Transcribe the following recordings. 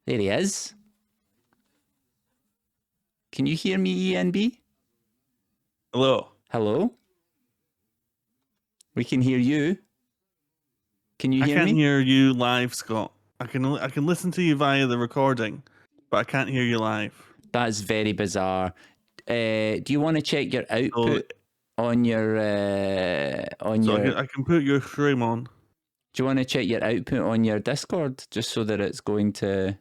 There he is. Can you hear me, ENB? Hello. Hello? We can hear you. Can you hear me? I can't hear you live, Scott. I can listen to you via the recording, but I can't hear you live. That's very bizarre. Do you want to check your output on your I can put your stream on. Do you want to check your output on your Discord just so that it's going to?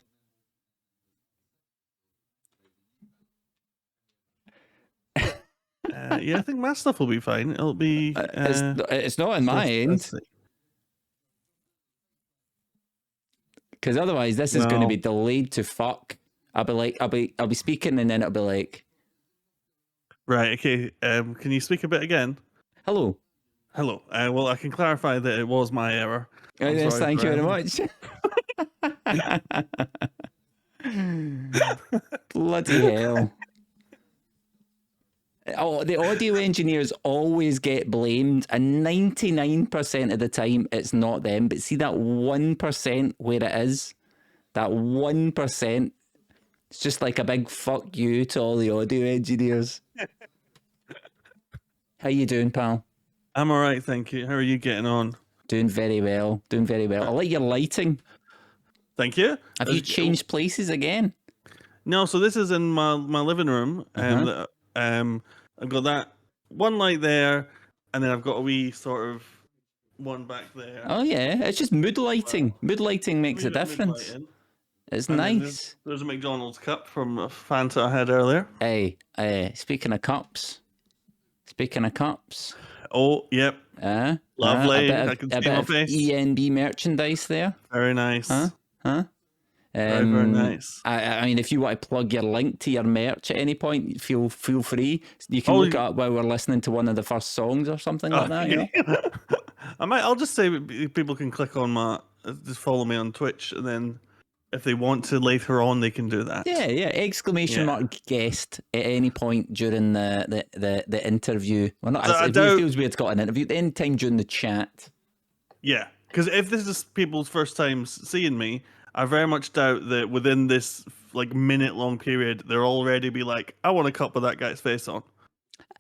Yeah, I think my stuff will be fine. It'll be. It's not on my end. Because otherwise, this is going to be delayed to fuck. I'll be speaking, and then it'll be like. Right. Okay. Can you speak a bit again? Hello. Hello. Well, I can clarify that it was my error. Yes, thank you very much. Bloody hell. Oh, the audio engineers always get blamed, and 99% of the time it's not them. But see that 1% where it is, that 1%, it's just like a big fuck you to all the audio engineers. How you doing, pal? I'm all right, thank you. How are you getting on? Doing very well. Doing very well. I like your lighting. Thank you. Have you changed places again? No, so this is in my living room. I've got that one light there, and then I've got a wee sort of one back there. Oh yeah, it's just mood lighting. Mood lighting makes a difference. It's nice. There's a McDonald's cup from a Fanta I had earlier. Hey, speaking of cups. Oh, yep. Lovely. I can see my face. ENB merchandise there. Very nice. Huh? Very nice. I mean, if you want to plug your link to your merch at any point, feel free. You can look it up while we're listening to one of the first songs or something like that. You know? I'll just say people can click on just follow me on Twitch, and then if they want to later on, they can do that. Yeah. Exclamation mark guest at any point during the interview. Well, not it feels weird to got an interview. Any time during the chat. Yeah, because if this is people's first time seeing me, I very much doubt that within this minute-long period, they'll already be like, I want a cup with that guy's face on.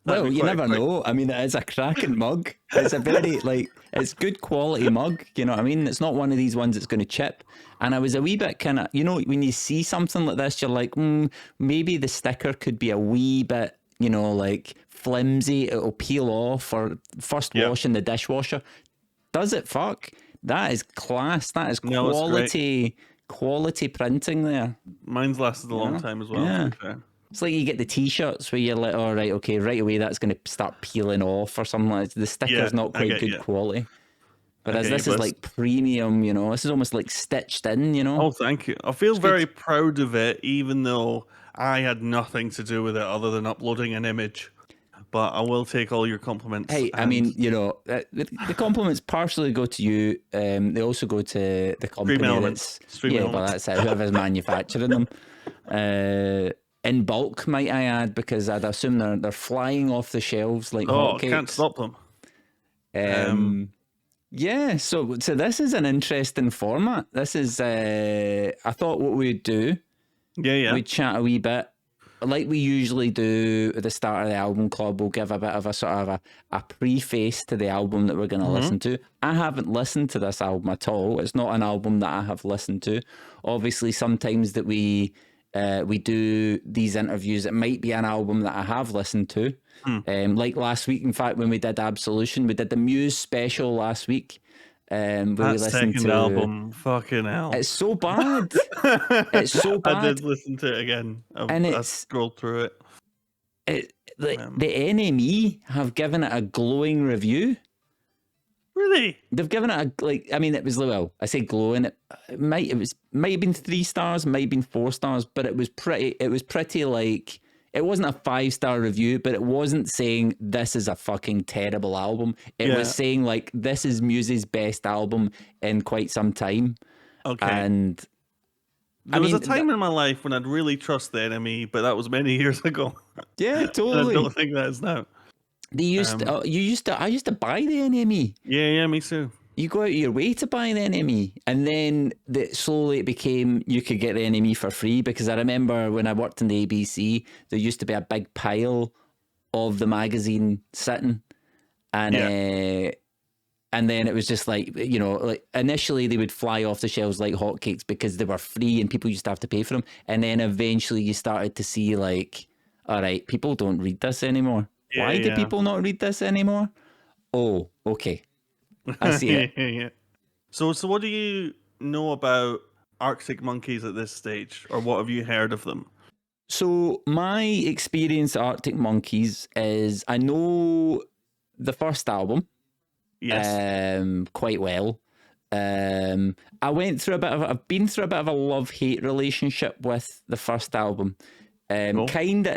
Well, you never know. I mean, it's a cracking mug. It's a very, it's good quality mug. You know what I mean? It's not one of these ones that's going to chip. And I was a wee bit kind of, when you see something like this, you're like, maybe the sticker could be a wee bit, flimsy. It'll peel off, or first wash in the dishwasher. Does it fuck? That is class. That is quality printing there. Mine's lasted a long time as well. Yeah. It's like you get the t-shirts where you're like, all right, okay, right away that's going to start peeling off or something like that. The sticker's not quite good quality. But this is like premium, this is almost like stitched in, Oh, thank you. I feel very proud of it, even though I had nothing to do with it other than uploading an image. But I will take all your compliments. Hey, I mean, the compliments partially go to you. They also go to the company that's it, whoever's manufacturing them. In bulk, might I add, because I'd assume they're flying off the shelves like hotcakes. Can't stop them. Yeah, so this is an interesting format. This is, I thought what we'd do, we'd chat a wee bit, like we usually do at the start of the album club. We'll give a bit of a sort of a preface to the album that we're going to listen to. I haven't listened to this album at all. It's not an album that I have listened to. Obviously, sometimes that we do these interviews, it might be an album that I have listened to. Like last week, in fact, when we did Absolution, we did the Muse special last week. That second album, fucking hell. It's so bad. It's so bad. I did listen to it again. I scrolled through it. The NME have given it a glowing review. Really? They've given it it was, I say glowing. It might have been 3 stars, might have been 4 stars, but it was pretty it wasn't a 5-star review, but it wasn't saying this is a fucking terrible album. It was saying this is Muse's best album in quite some time. Okay. And there was a time in my life when I'd really trust the NME, but that was many years ago. Yeah, totally. I don't think that is now. I used to buy the NME. Yeah, me too. you go out of your way to buy the NME, and then slowly it became you could get the NME for free, because I remember when I worked in the ABC, there used to be a big pile of the magazine sitting, and and then it was just like, you know, like initially they would fly off the shelves like hotcakes because they were free and people used to have to pay for them, and then eventually you started to see like, all right, people don't read this anymore. Why do people not read this anymore? Oh, okay. I see it. Yeah. So what do you know about Arctic Monkeys at this stage, or what have you heard of them? So my experience at Arctic Monkeys is I know the first album, quite well. I've been through a bit of a love-hate relationship with the first album. Kind of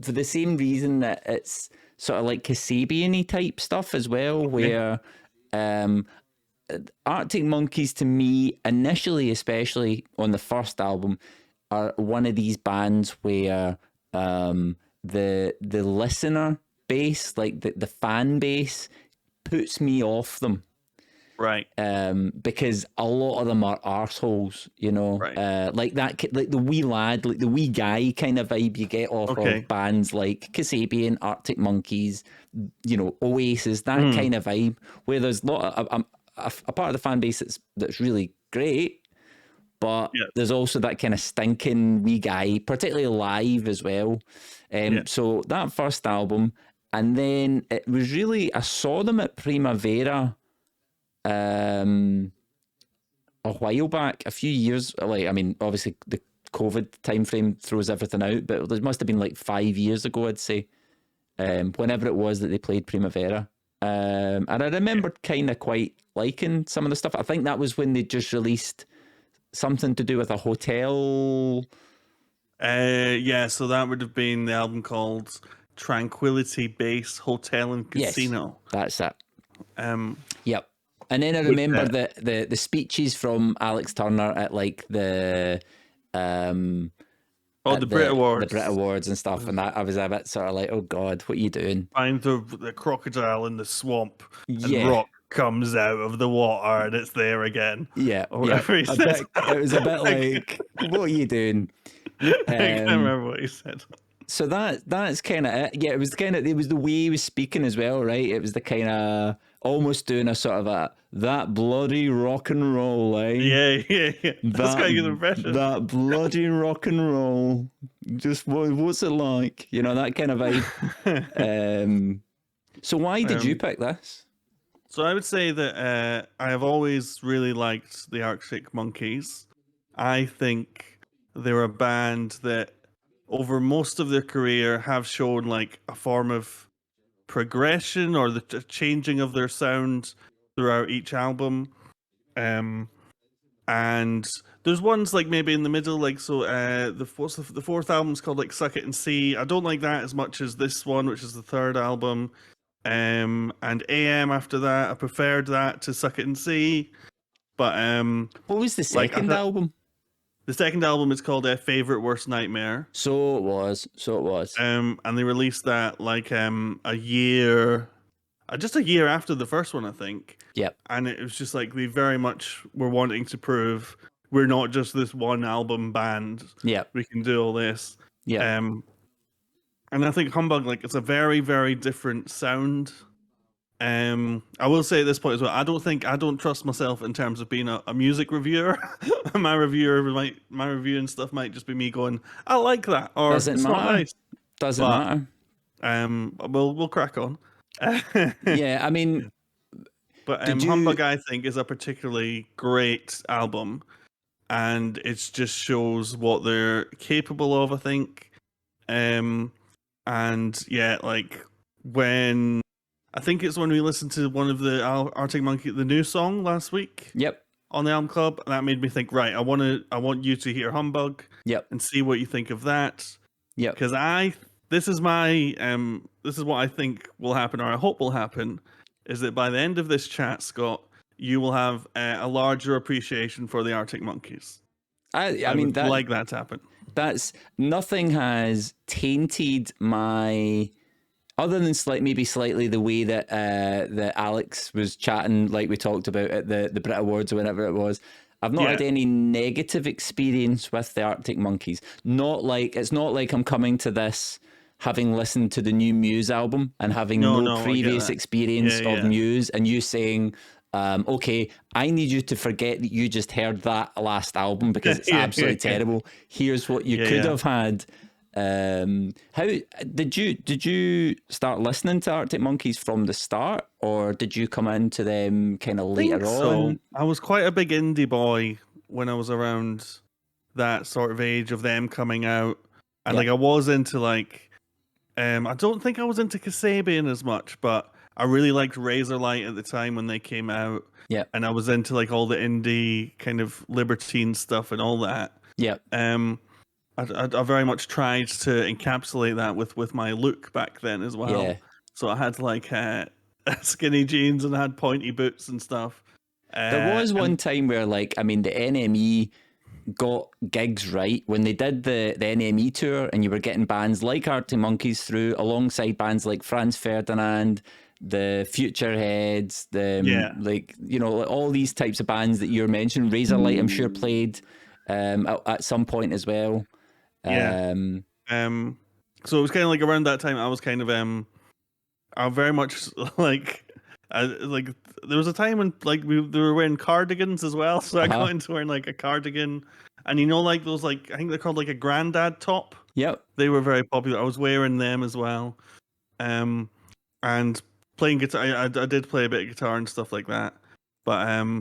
for the same reason that it's sort of like Kasabian-y type stuff as well, where Arctic Monkeys to me, initially, especially on the first album, are one of these bands where the listener base, like the fan base, puts me off them. Right. Because a lot of them are arseholes, you know, right. Like the wee lad, like the wee guy kind of vibe you get off of bands like Kasabian, Arctic Monkeys, you know, Oasis, that kind of vibe, where there's a lot of a part of the fan base that's really great, but there's also that kind of stinking wee guy, particularly live as well. So that first album, and then it was really, I saw them at Primavera a while back, a few years, like, I mean, obviously the COVID time frame throws everything out, but it must have been like 5 years ago, I'd say, whenever it was that they played Primavera. And I remember kind of quite liking some of the stuff. I think that was when they just released something to do with a hotel. So that would have been the album called Tranquility Base Hotel and Casino. Yes, that's it. Yep. And then I remember the speeches from Alex Turner at like the Brit Awards. The Brit Awards and stuff, and that I was a bit sort of like, oh God, what are you doing? Find the crocodile in the swamp, and Rock comes out of the water, and it's there again. Yeah, or whatever he says. It was a bit like, what are you doing? I can't remember what he said. So that's kind of it. Yeah, it was the way he was speaking as well, right? It was the kind of almost doing a sort of that bloody rock and roll, eh? Yeah. That's kind of good impression. That bloody rock and roll. Just what's it like? You know, that kind of vibe. So why did you pick this? So I would say that I have always really liked the Arctic Monkeys. I think they're a band that over most of their career have shown like a form of progression or the changing of their sound throughout each album. And there's ones like maybe in the middle, like the fourth album's called like Suck It and See. I don't like that as much as this one, which is the third album. And AM after that, I preferred that to Suck It and See. But what was the second album? The second album is called Favorite Worst Nightmare. So it was. And they released that like a year after the first one, I think. Yep. And it was just like they very much were wanting to prove we're not just this one album band. Yeah. We can do all this. Yeah. And I think Humbug, like, it's a very, very different sound. I will say at this point as well, I don't trust myself in terms of being a music reviewer. my reviewing stuff might just be me going, I like that, or Doesn't matter. Not nice. Doesn't matter. We'll crack on. Yeah, I mean, but Humbug, I think, is a particularly great album, and it just shows what they're capable of, I think. And yeah, like when we listened to one of the Arctic Monkey, the new song last week. Yep. On the album club, and that made me think, right, I want you to hear Humbug. Yep. And see what you think of that. Yep. Because this is what I think will happen, or I hope will happen, is that by the end of this chat, Scott, you will have a larger appreciation for the Arctic Monkeys. I mean, would like that to happen. Nothing has tainted my other than maybe slightly the way that that Alex was chatting, like we talked about at the Brit Awards or whenever it was, I've not had any negative experience with the Arctic Monkeys. It's not like I'm coming to this having listened to the new Muse album and having no previous experience of Muse, and you saying, okay, I need you to forget that you just heard that last album because it's absolutely terrible. Here's what you could have had. How did you start listening to Arctic Monkeys from the start, or did you come into them kind of later on? I was quite a big indie boy when I was around that sort of age of them coming out, and like I was into like I don't think I was into Kasabian as much, but I really liked Razorlight at the time when they came out. Yeah. And I was into like all the indie kind of libertine stuff and all that. Yeah. I very much tried to encapsulate that with my look back then as well. Yeah. So I had like skinny jeans and I had pointy boots and stuff. There was one time where like, I mean, the NME got gigs right when they did the NME tour, and you were getting bands like Arctic Monkeys through alongside bands like Franz Ferdinand, the Future Heads, like, you know, all these types of bands that you're mentioning. Razorlight, I'm sure, played at some point as well. So it was kind of like around that time I was kind of I very much like there was a time when like they were wearing cardigans as well, so I got into wearing like a cardigan, and you know, like those, like I think they're called like a granddad top. Yep, they were very popular. I was wearing them as well, and playing guitar. I did play a bit of guitar and stuff like that, but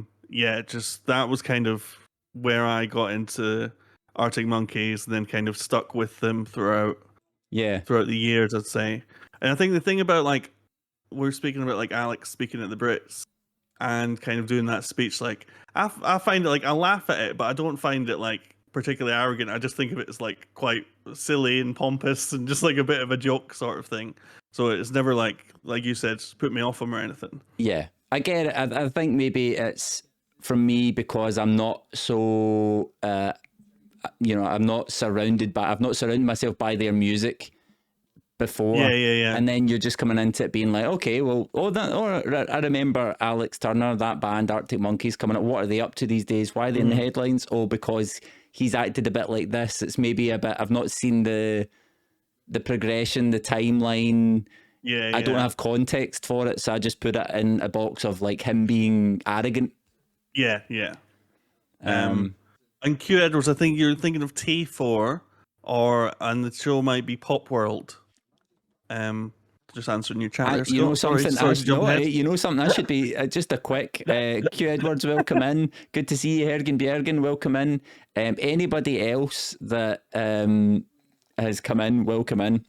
just that was kind of where I got into Arctic Monkeys, and then kind of stuck with them throughout the years, I'd say. And I think the thing about like, we're speaking about like Alex speaking at the Brits and kind of doing that speech, like I find it like, I laugh at it, but I don't find it like particularly arrogant. I just think of it as like quite silly and pompous and just like a bit of a joke sort of thing. So it's never like you said, put me off them or anything. Yeah, I get it. I think maybe it's from me because I'm not so I've not surrounded myself by their music before. Yeah. And then you're just coming into it being like, okay, well, I remember Alex Turner, that band, Arctic Monkeys, coming up. What are they up to these days? Why are they in the headlines? Oh, because he's acted a bit like this. It's maybe a bit, I've not seen the progression, the timeline. I don't have context for it, so I just put it in a box of like him being arrogant. Yeah. And Q Edwards, I think you're thinking of T4, and the show might be Pop World. Just answering your chat. You know something? I should be just a quick. Q Edwards, welcome in. Good to see you, Hergen Bjergen. Welcome in. Anybody else that has come in, welcome in.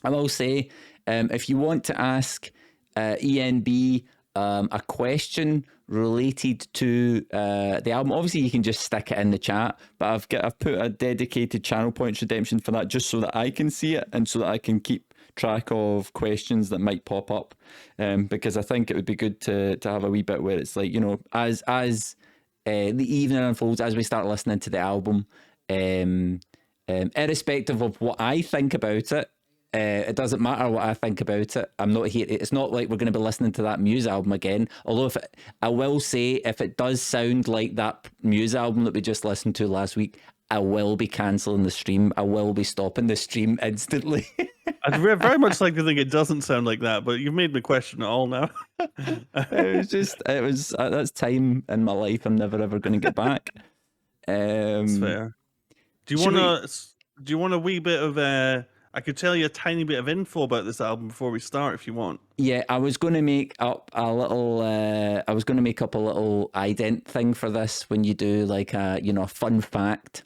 I will say, if you want to ask ENB a question related to the album, obviously you can just stick it in the chat, but I've put a dedicated channel points redemption for that, just so that I can see it and so that I can keep track of questions that might pop up, because I think it would be good to have a wee bit where it's like, you know, as the evening unfolds, as we start listening to the album, irrespective of what I think about it, it doesn't matter what I think about it. I'm not here. It's not like we're going to be listening to that Muse album again. Although I will say, if it does sound like that Muse album that we just listened to last week, I will be cancelling the stream. I will be stopping the stream instantly. I'd very much like to think it doesn't sound like that, but you've made me question it all now. it was that's time in my life I'm never ever going to get back. That's fair. Do you want a wee bit of I could tell you a tiny bit of info about this album before we start, if you want. Yeah, I was going to make up a little ident thing for this when you do like a fun fact.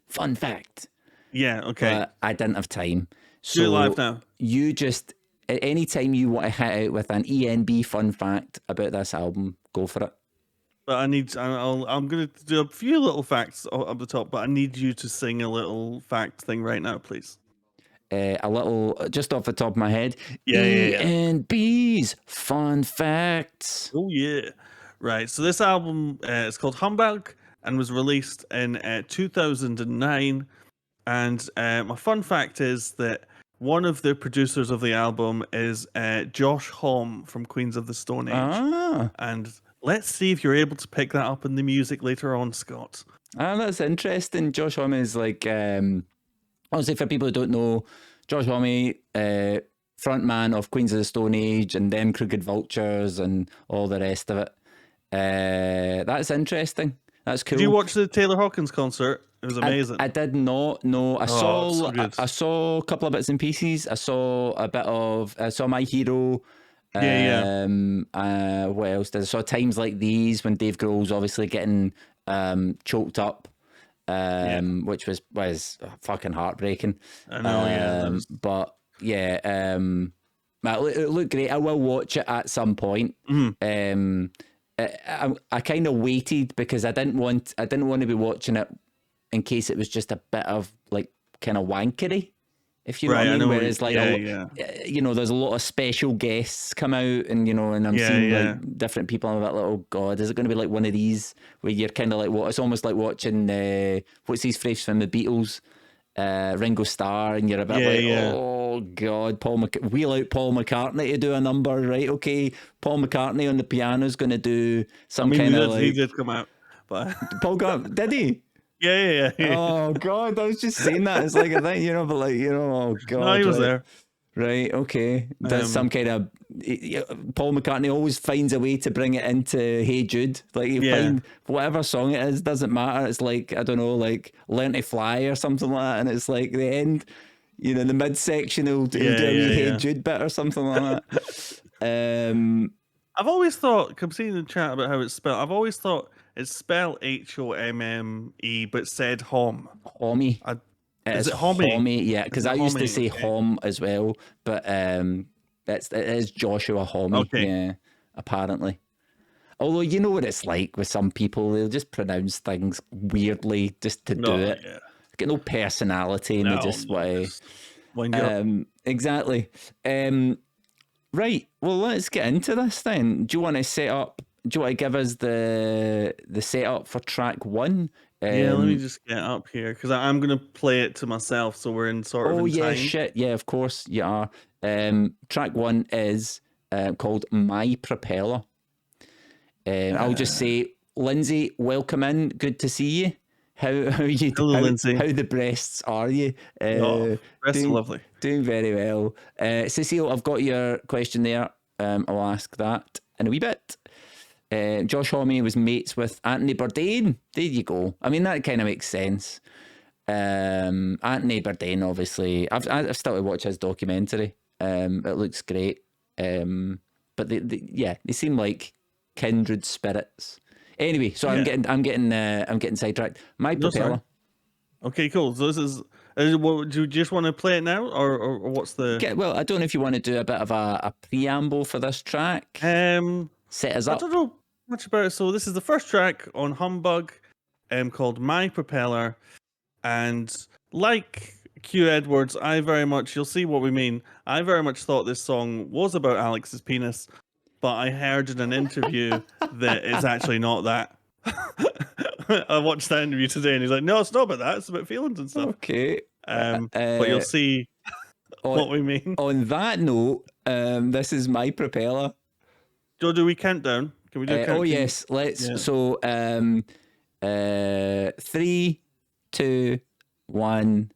Yeah, okay. But I didn't have time. So do it live now. You just, at any time you want to hit out with an ENB fun fact about this album, go for it. But I'm going to do a few little facts up the top, but I need you to sing a little fact thing right now, please. A little, just off the top of my head. Yeah. ENB's fun facts. Oh yeah, right. So this album is called Humbug and was released in 2009. And my fun fact is that one of the producers of the album is Josh Homme from Queens of the Stone Age. And let's see if you're able to pick that up in the music later on, Scott. That's interesting. Josh Homme is like, obviously for people who don't know, Josh Homme, front man of Queens of the Stone Age and them Crooked Vultures and all the rest of it. That's interesting. That's cool. Did you watch the Taylor Hawkins concert? It was amazing. I did not. No, I saw a couple of bits and pieces. I saw My Hero. What else did I saw? Times Like These, when Dave Grohl's obviously getting choked up, which was fucking heartbreaking. I know, but yeah, it looked great. I will watch it at some point. I kind of waited because I didn't want to be watching it in case it was just a bit of like kind of wankery, if you know what I mean. Whereas you know, there's a lot of special guests come out, and you know, and I'm seeing like different people. I'm like, oh god, is it going to be like one of these where you're kind of like, what? It's almost like watching what's his phrase from the Beatles, Ringo Starr, and you're a bit oh god, wheel out Paul McCartney to do a number, right? Okay, Paul McCartney on the piano is going to do some kind of like. He did come out, but Paul did he? Yeah. Oh god, I was just saying that. It's like a thing, you know, but like, you know, oh god. No, he was there. Right, okay. That's some kind of Paul McCartney always finds a way to bring it into Hey Jude. Like you find whatever song it is, doesn't matter. It's like, I don't know, like Learn to Fly or something like that, and it's like the end, you know, the midsection he'll do a wee Hey Jude bit or something like that. I've always thought, I'm seeing in the chat about how it's spelled, I've always thought it's spelled Homme, but said Homme. Homme. Is it Homme? Homme, yeah, because I used to say Homme as well, but it is Joshua Homme, yeah, apparently. Although you know what it's like with some people, they'll just pronounce things weirdly just to do it. Yeah. Get no personality, and they just exactly. Right, well, let's get into this then. Do you want to give us the setup for track 1? Let me just get up here because I'm going to play it to myself, so we're in sort of in time. Shit. Yeah, of course you are. Track 1 is called My Propeller. I'll just say, Lindsay, welcome in. Good to see you. How you? Hello, Lindsay. How the breasts are you? Breasts are lovely. Doing very well. Cecile, I've got your question there. I'll ask that in a wee bit. Josh Homme was mates with Anthony Bourdain. There you go. I mean, that kind of makes sense. Anthony Bourdain, obviously. I've still to watch his documentary. It looks great. But they seem like kindred spirits. Anyway, so I'm getting sidetracked. My Propeller. Okay, cool. So this is. Do you just want to play it now, or what's the? Well, I don't know if you want to do a bit of a preamble for this track. Set us up. I don't know much about it. So this is the first track on Humbug, called My Propeller, and like Q Edwards, you'll see what we mean. I very much thought this song was about Alex's penis, but I heard in an interview that it's actually not that. I watched that interview today, and he's like, "No, it's not about that. It's about feelings and stuff." Okay. But you'll see what we mean. On that note, this is My Propeller. Joe, do we countdown? Can we do a countdown? Oh yes, let's. Yeah. So 3, 2, 1.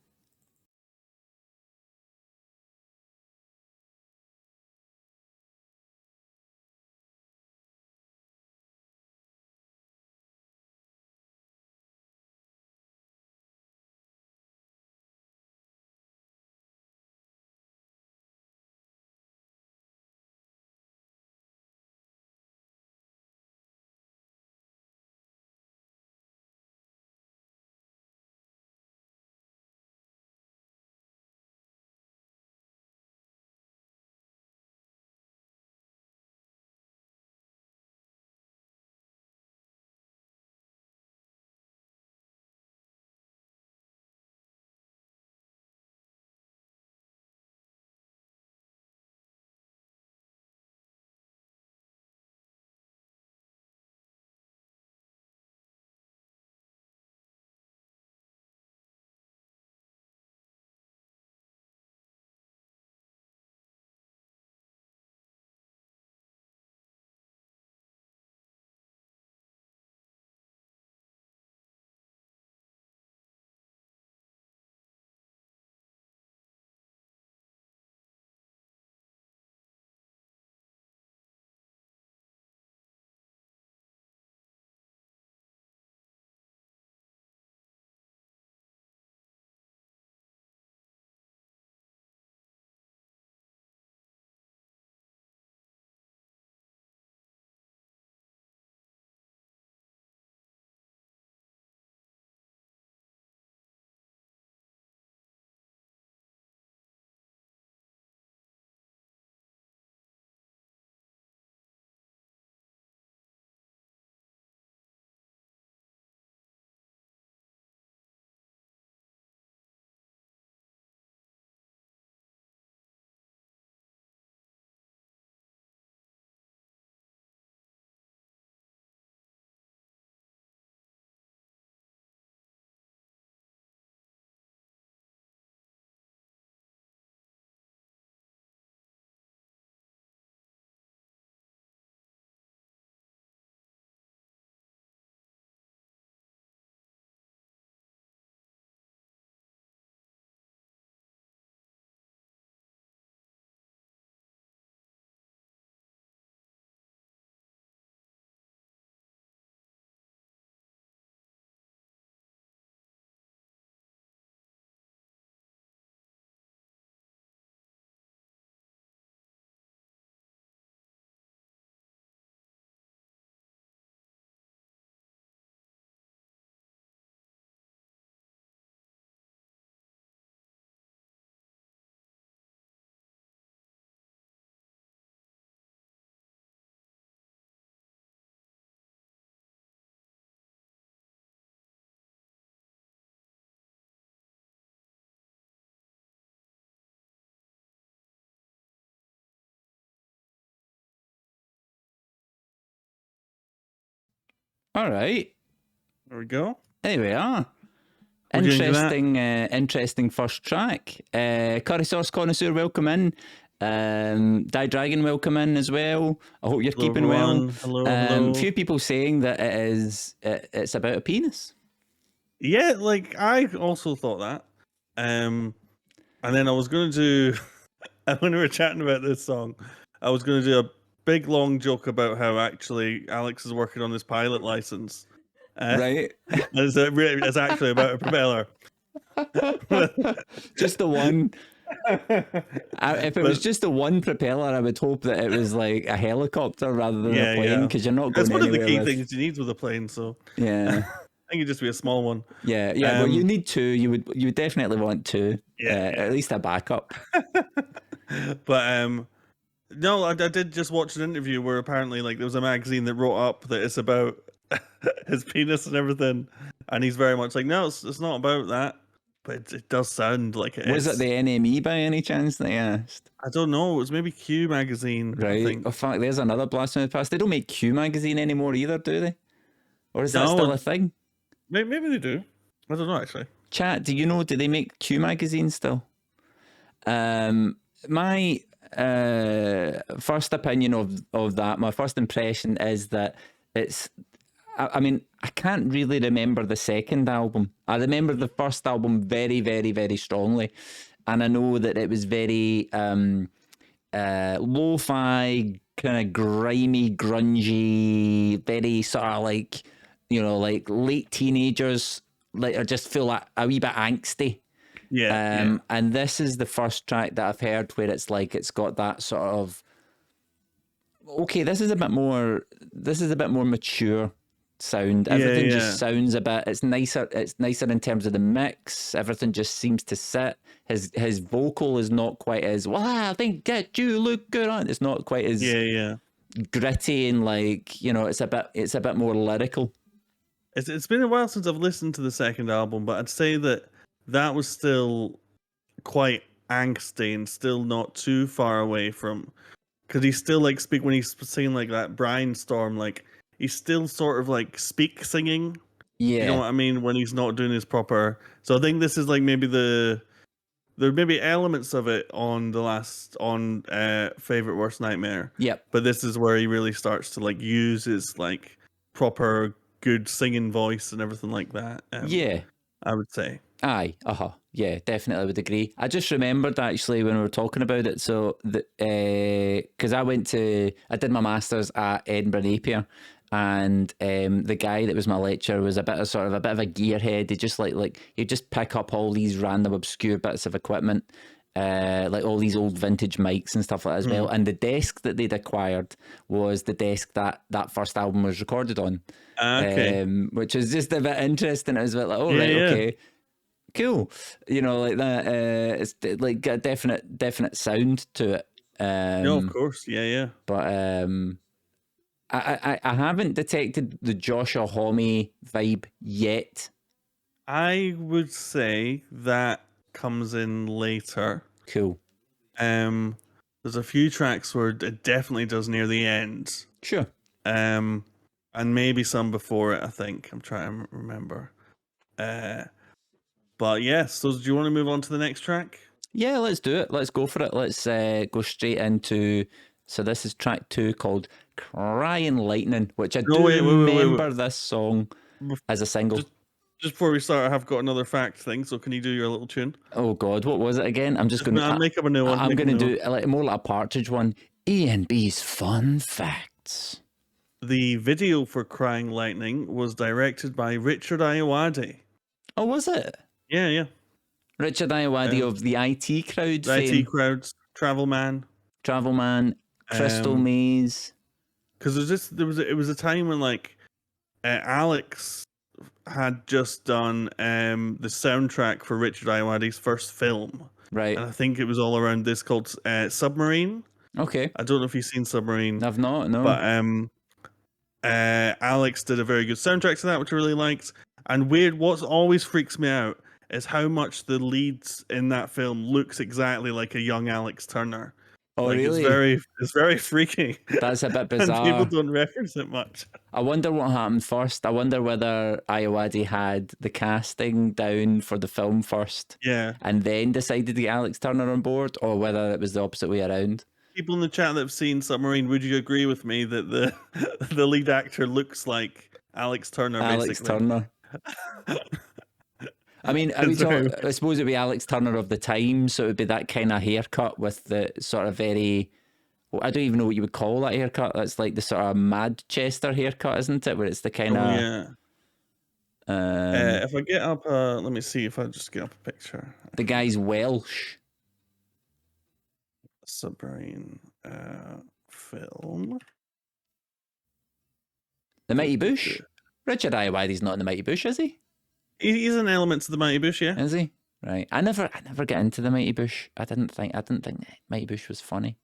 All right. There we go. There we are. Interesting first track. Curry Sauce Connoisseur, welcome in. Die Dragon, welcome in as well. I hope you're keeping everyone. well. Hello. Few people saying that it's about a penis. Yeah, like I also thought that. And then I was going to do, when we were chatting about this song, I was going to do a big long joke about how actually Alex is working on his pilot license. Right. It's actually about a propeller. Just the one. If it was just the one propeller, I would hope that it was like a helicopter rather than a plane, because you're not going That's one of the key with... things you need with a plane. So yeah, I think it'd just be a small one. Yeah. Well, you need two. You would definitely want two. At least a backup. But no, I did just watch an interview where apparently like there was a magazine that wrote up that it's about his penis and everything, and he's very much like, no, it's not about that, but it does sound like it was. Was it the NME by any chance they asked? I don't know. It was maybe Q magazine, right? I think. Oh fuck, there's another blast from the past. They don't make Q magazine anymore either, do they? Or is that still a thing? Maybe they do. I don't know actually. Chat, do you know? Do they make Q magazine still? My first opinion of that, my first impression is that it's... I mean, I can't really remember the second album. I remember the first album very, very, very strongly. And I know that it was very lo-fi, kind of grimy, grungy, very sort of like, like late teenagers, like are just feel like a wee bit angsty. Yeah. And this is the first track that I've heard where it's like it's got that sort of, okay, this is a bit more mature sound. Everything just sounds a bit, it's nicer in terms of the mix. Everything just seems to sit. His vocal is not quite as, well, I think get you look good on. It's not quite as gritty and like, it's a bit more lyrical. It's been a while since I've listened to the second album, but I'd say that was still quite angsty and still not too far away from, because he's still like when he's singing like that Brainstorm, like he's still sort of like singing. Yeah. You know what I mean? When he's not doing his proper. So I think this is like maybe there may be elements of it on Favorite Worst Nightmare. Yep. But this is where he really starts to like use his like proper good singing voice and everything like that. Yeah. I would say. Aye. Yeah, definitely would agree. I just remembered actually when we were talking about it. So because I did my masters at Edinburgh Napier, and the guy that was my lecturer was a bit of a gearhead. He just he'd just pick up all these random obscure bits of equipment, like all these old vintage mics and stuff like that as well. And the desk that they'd acquired was the desk that first album was recorded on. Okay. Which is just a bit interesting. It was a bit like, okay. Cool, like that. It's like got a definite sound to it. No, of course, yeah. But I haven't detected the Joshua Homme vibe yet. I would say that comes in later. Cool. There's a few tracks where it definitely does near the end. Sure. And maybe some before it. I think I'm trying to remember. But yes, so do you want to move on to the next track? Yeah, let's do it. Let's go for it. Let's go straight into... So this is track 2 called Crying Lightning, which I remember this song as a single. Just before we start, I have got another fact thing, so can you do your little tune? Oh God, what was it again? I'm just going to... I'll make up a new one. I'm going to do more like a Partridge one. ENB's Fun Facts. The video for Crying Lightning was directed by Richard Ayoade. Oh, was it? Yeah. Richard Ayoade of the IT Crowd fame. IT Crowds, Travel Man, Crystal Maze. Because it was a time when like Alex had just done the soundtrack for Richard Ayoade's first film, right? And I think it was all around this called Submarine. Okay. I don't know if you've seen Submarine. I've not, no. But Alex did a very good soundtrack to that, which I really liked. And what always freaks me out is how much the leads in that film looks exactly like a young Alex Turner. Oh, like, really? It's very freaky. That's a bit And people bizarre. don't reference it much. I wonder what happened first. I wonder whether Ayoade had the casting down for the film first, Yeah. and then decided to get Alex Turner on board, or whether it was the opposite way around. People in the chat that have seen Submarine, would you agree with me that the the lead actor looks like Alex Turner? Alex basically? Turner. I mean, I suppose it'd be Alex Turner of the time, so it would be that kind of haircut with the sort of very, well, I don't even know what you would call that haircut. That's like the sort of Manchester haircut, isn't it? Where it's the kind of... yeah. If I get up, let me see if I just get up a picture. The guy's Welsh. Submarine film. The Mighty Bush? Richard Ayoade's not in the Mighty Bush, is he? He's an element of the Mighty Bush, yeah. Is he? Right. I never get into the Mighty Bush. I didn't think Mighty Bush was funny.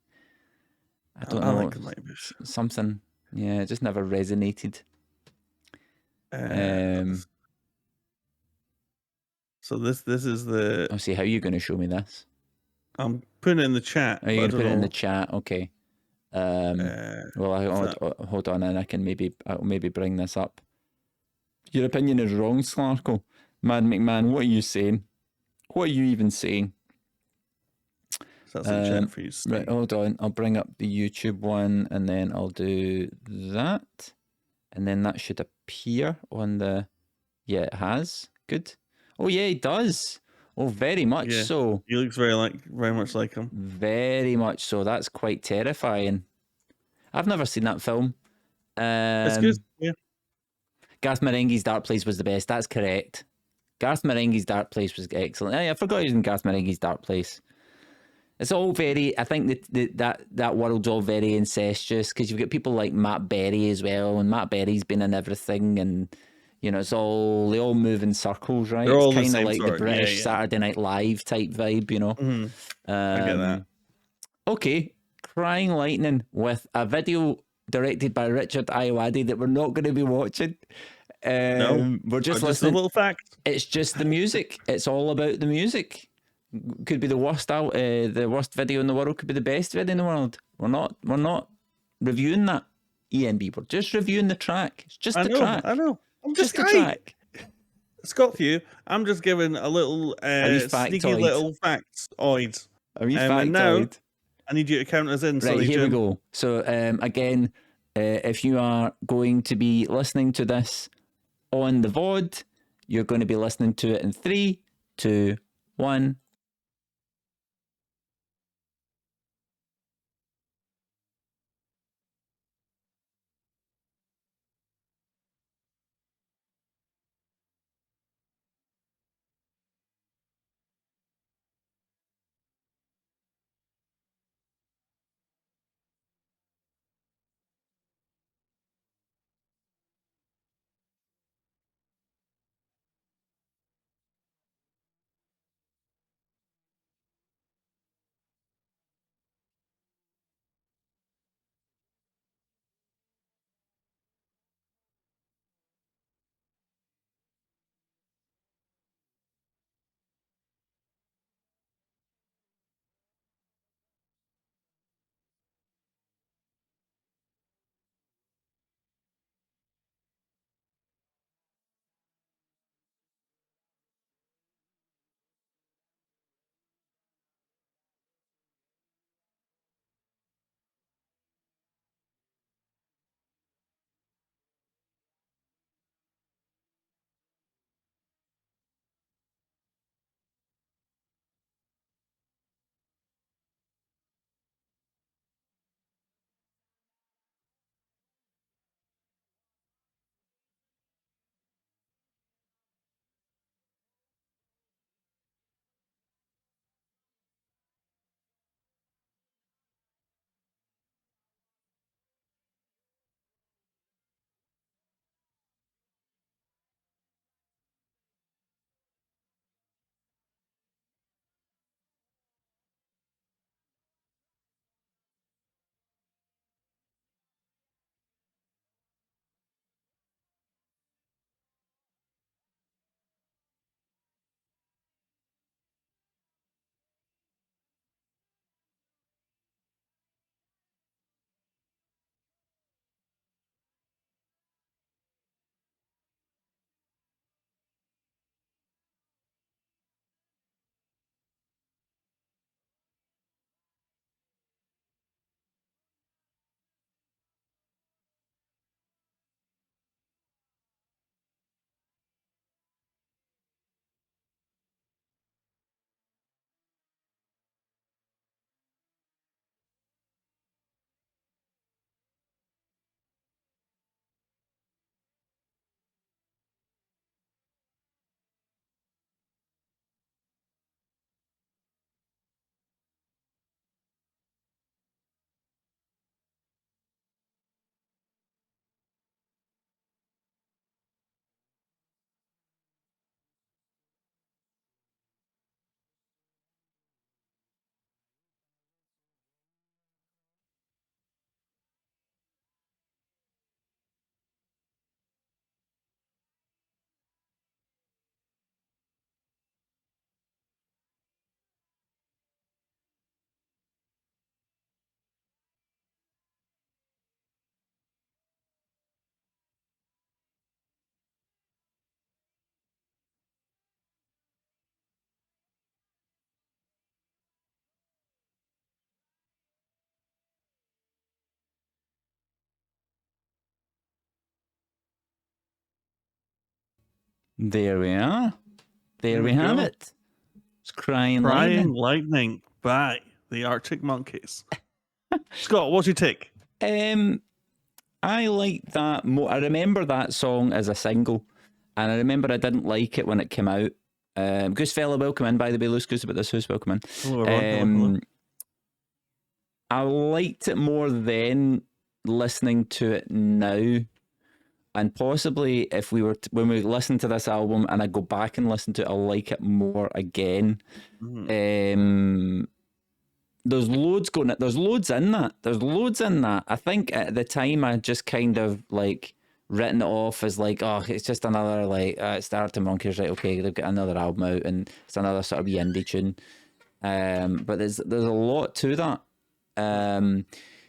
I don't know. I like the Mighty Bush. Something, yeah, it just never resonated. So this is the... I'll see how you're going to show me this. I'm putting it in the chat. Oh, you're going to put it in the chat? Okay. Well, hold on, and I'll maybe bring this up. Your opinion is wrong, Slarko. Mad McMahon, what are you saying? What are you even saying? So that's in chat for you. Right, hold on. I'll bring up the YouTube one, and then I'll do that. And then that should appear on the... Yeah, it has. Good. Oh, yeah, it does. Oh, very much so. He looks very much like him. Very much so. That's quite terrifying. I've never seen that film. It's good. Yeah. Garth Marenghi's Dark Place was the best. That's correct. Garth Marenghi's Dark Place was excellent. I forgot he was in Garth Marenghi's Dark Place. It's all very... I think that world's all very incestuous, because you've got people like Matt Berry as well, and Matt Berry's been in everything, and you know, they all move in circles, right? It's kind of like the British Saturday Night Live type vibe, you know. Mm-hmm. I get that. Okay, Crying Lightning with a video directed by Richard Ayoade that we're not going to be watching. No, we're just listening. Just a little fact. It's just the music. It's all about the music. Could be the worst video in the world. Could be the best video in the world. We're not reviewing that. ENB. We're just reviewing the track. It's just the track. I know. I'm just the track. Scott Few, I'm just giving a little sneaky little factoid. A wee factoid. And now I need you to count us in. Right, here we go. So again, if you are going to be listening to this on the VOD, you're going to be listening to it in 3, 2, 1. There we are. There we have it. It's Crying Lightning by the Arctic Monkeys. Scott, what's your take? I like that more. I remember that song as a single, and I remember I didn't like it when it came out. Goose Fella, welcome in, by the way. Loose Goose about this house, welcome in. Hello, hello. I liked it more then, listening to it now. And possibly if we were when we listen to this album and I go back and listen to it, I'll like it more again. Mm-hmm. There's loads in that. I think at the time I just kind of like written it off as like, oh, it's just another like it's the Arctic Monkeys, right? Okay, they've got another album out and it's another sort of indie tune. But there's a lot to that.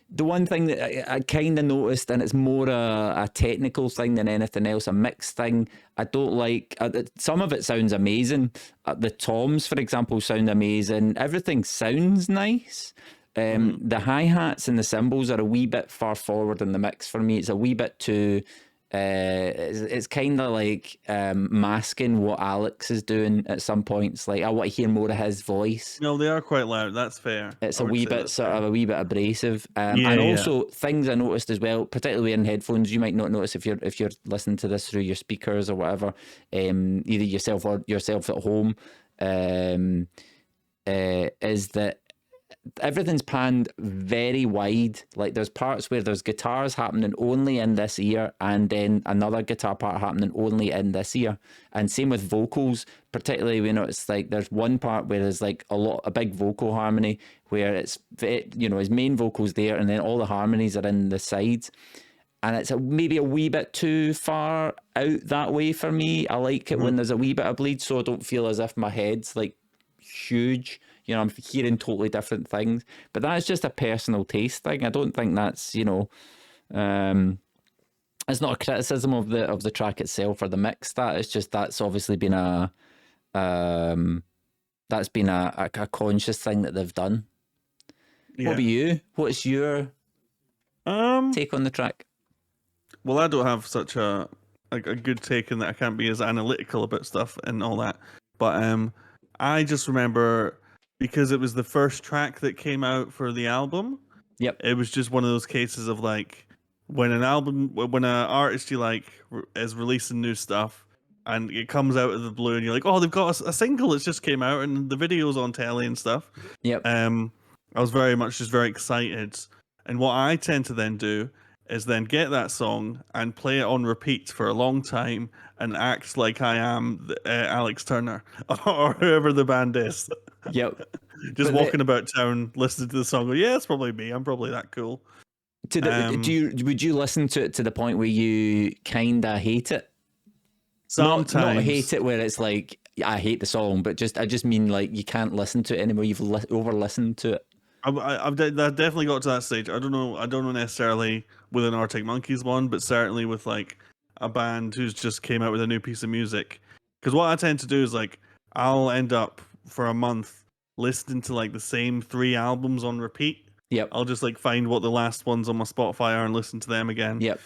The one thing that I kind of noticed, and it's more a technical thing than anything else, a mixed thing, I don't like, some of it sounds amazing. The toms, for example, sound amazing. Everything sounds nice. The hi-hats and the cymbals are a wee bit far forward in the mix for me. It's a wee bit too... it's kind of like masking what Alex is doing at some points. Like I want to hear more of his voice. No, they are quite loud. That's fair. It's a wee bit a wee bit abrasive. And also things I noticed as well, particularly in headphones, you might not notice if you're listening to this through your speakers or whatever, either yourself or yourself at home, is that everything's panned very wide. Like there's parts where there's guitars happening only in this ear and then another guitar part happening only in this ear, and same with vocals, particularly when it's like there's one part where there's like a big vocal harmony where it's, you know, his main vocals there and then all the harmonies are in the sides, and it's maybe a wee bit too far out that way for me. I like it when there's a wee bit of bleed so I don't feel as if my head's like huge. You know, I'm hearing totally different things, but that's just a personal taste thing. I don't think that's, you know, it's not a criticism of the track itself or the mix. That's obviously been a conscious thing that they've done. Yeah. What about you? What's your take on the track? Well, I don't have such a good take in that I can't be as analytical about stuff and all that, but I just remember, because it was the first track that came out for the album. Yep. It was just one of those cases of like when an artist you like is releasing new stuff and it comes out of the blue and you're like, oh, they've got a single that's just came out and the video's on telly and stuff. Yep. I was very excited. And what I tend to then do is then get that song and play it on repeat for a long time and act like I am Alex Turner or whoever the band is. Yep. Just walking about town, listening to the song. Go, yeah, it's probably me. I'm probably that cool. Would you listen to it to the point where you kind of hate it? Sometimes. Not hate it where it's like, I hate the song, but I just mean like you can't listen to it anymore. You've over-listened to it. I've definitely got to that stage. I don't know necessarily with an Arctic Monkeys one, but certainly with like a band who's just came out with a new piece of music. Because what I tend to do is like I'll end up for a month listening to like the same 3 albums on repeat. Yep. I'll just like find what the last ones on my Spotify are and listen to them again. Yep.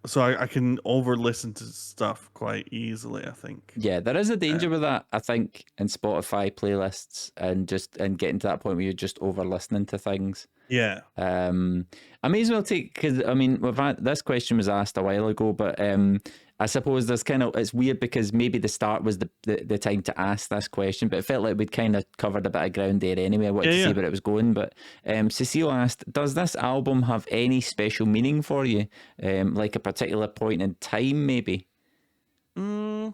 So I can over listen to stuff quite easily, I think. Yeah, there is a danger with that, I think, in Spotify playlists and getting to that point where you're just over listening to things. Yeah. I may as well take, because I mean, this question was asked a while ago, but I suppose it's weird because maybe the start was the time to ask this question, but it felt like we'd kind of covered a bit of ground there anyway. I wanted to see where it was going. But Cecile asked, does this album have any special meaning for you? Like a particular point in time, maybe? I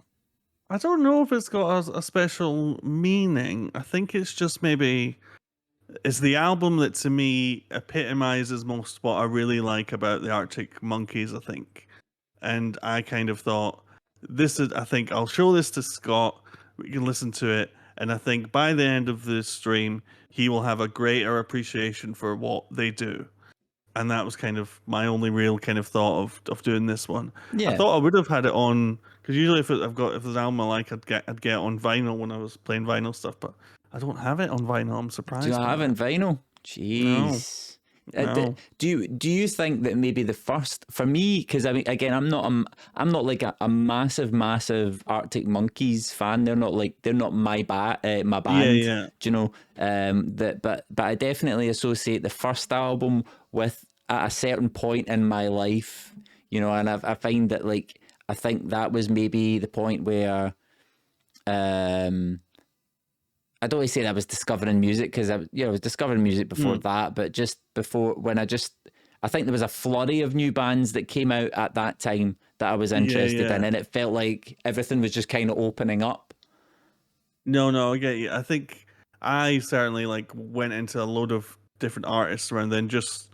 don't know if it's got a special meaning. I think it's just maybe... It's the album that to me epitomizes most what I really like about the Arctic Monkeys, I think. And I kind of thought, I think I'll show this to Scott, we can listen to it, and I think by the end of this stream, he will have a greater appreciation for what they do. And that was kind of my only real kind of thought of doing this one. Yeah. I thought I would have had it on, because usually if there's an album I like, I'd get it on vinyl when I was playing vinyl stuff, but I don't have it on vinyl. I'm surprised. Do you not have it on vinyl? Jeez. No. Do you think that maybe the first for me, because I mean again I'm not like a massive Arctic Monkeys fan. They're not my Yeah, band. yeah. Do you know that? But I definitely associate the first album with at a certain point in my life. You know, and I find that like I think that was maybe the point where I don't want to say that I was discovering music because I was discovering music before that, but just before when I think there was a flurry of new bands that came out at that time that I was interested in, and it felt like everything was just kind of opening up. No, I get you. I think I certainly like went into a load of different artists around then, just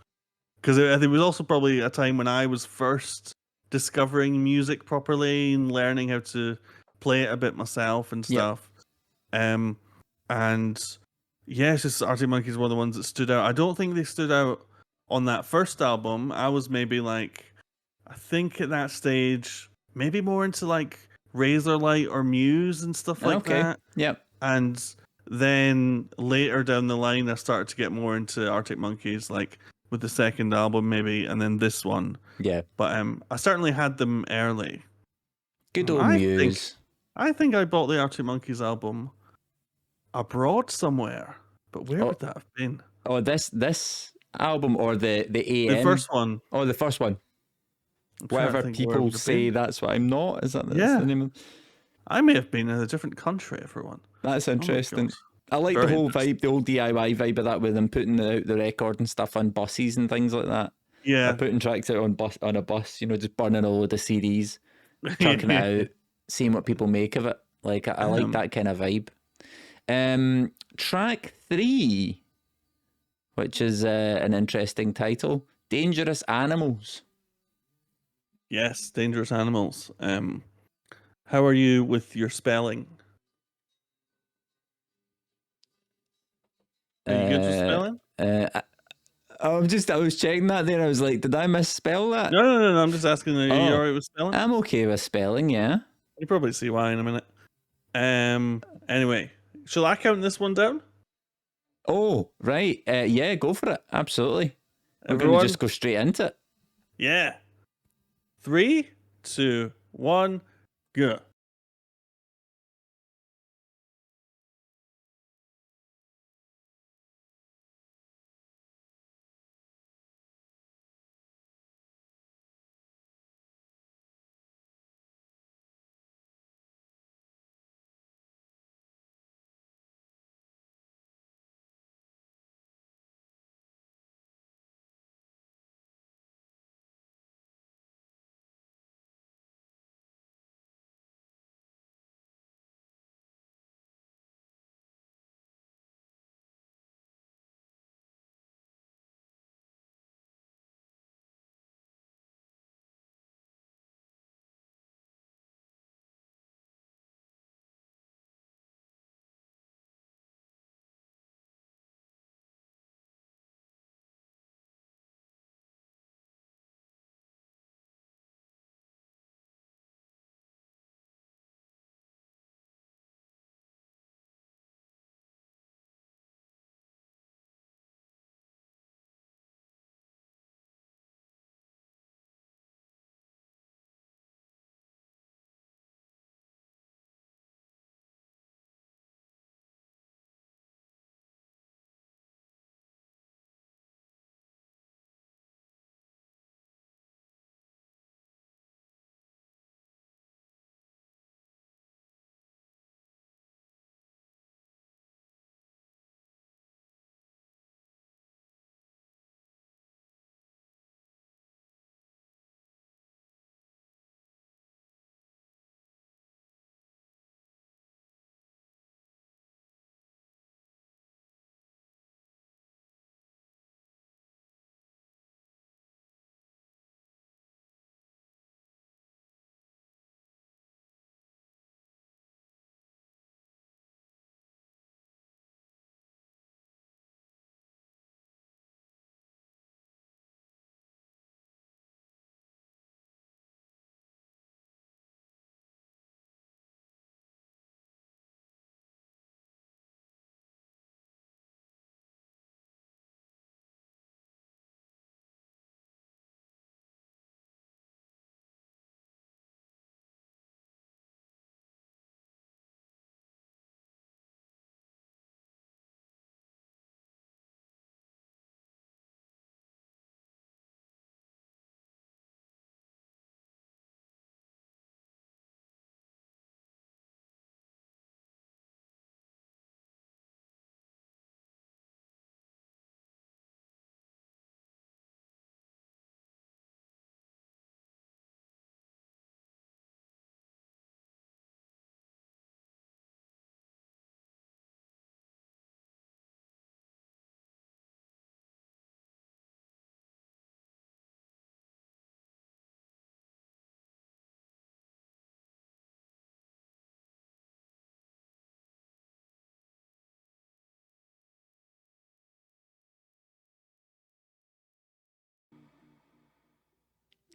because I think it was also probably a time when I was first discovering music properly and learning how to play it a bit myself and stuff. And yeah, it's just Arctic Monkeys were the ones that stood out. I don't think they stood out on that first album. I was maybe like, I think at that stage, maybe more into like Razorlight or Muse and stuff like that. Yep. And then later down the line, I started to get more into Arctic Monkeys, like with the second album maybe, and then this one. Yeah. But I certainly had them early. Good old Muse. I think I bought the Arctic Monkeys album abroad somewhere, but where would that have been? Oh, this album or the The first one. Oh, the first one. Whatever people say, that's what I'm not. Is that that's the name of? I may have been in a different country, everyone. That's interesting. I like Very the whole vibe, the old DIY vibe of that, with them putting out the record and stuff on buses and things like that. Yeah, putting tracks out on a bus, you know, just burning a load of CDs, chucking it out, seeing what people make of it. Like I like that kind of vibe. Track 3, which is an interesting title, Dangerous Animals. Yes, Dangerous Animals. How are you with your spelling? Are you good with spelling? I was checking that there. I was like, did I misspell that? No. I'm just asking, are you alright with spelling? I'm okay with spelling, yeah. You probably see why in a minute. Anyway, shall I count this one down? Oh, right. Yeah, go for it. Absolutely. We're going to just go straight into it. Yeah. 3, 2, 1, go.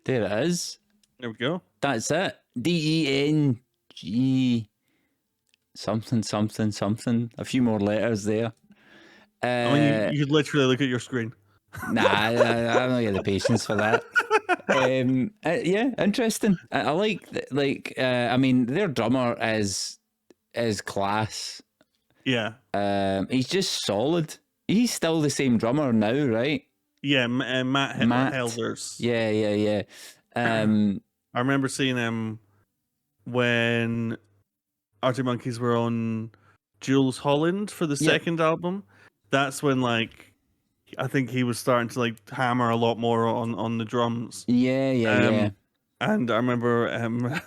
There it is. There we go. That's it. DENG something something something. A few more letters there. I mean, you literally look at your screen. Nah, I don't get the patience for that. Yeah, interesting. I like. I mean, their drummer is class. Yeah. He's just solid. He's still the same drummer now, right? Yeah, Matt Helders. Yeah. I remember seeing him when Arctic Monkeys were on Jules Holland for the second album. That's when, like, I think he was starting to like hammer a lot more on the drums. Yeah. And I remember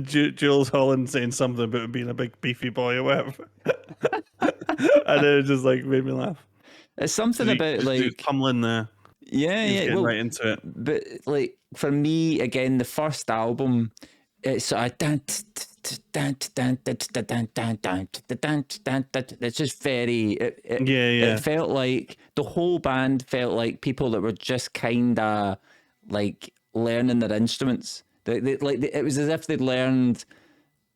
Jules Holland saying something about being a big beefy boy or whatever, and it just like made me laugh. It's something about like pummeling there. Yeah, getting right into it. But like for me, again, the first album, it's sort of it's just very. It felt like the whole band felt like people that were just kind of like learning their instruments. It was as if they'd learned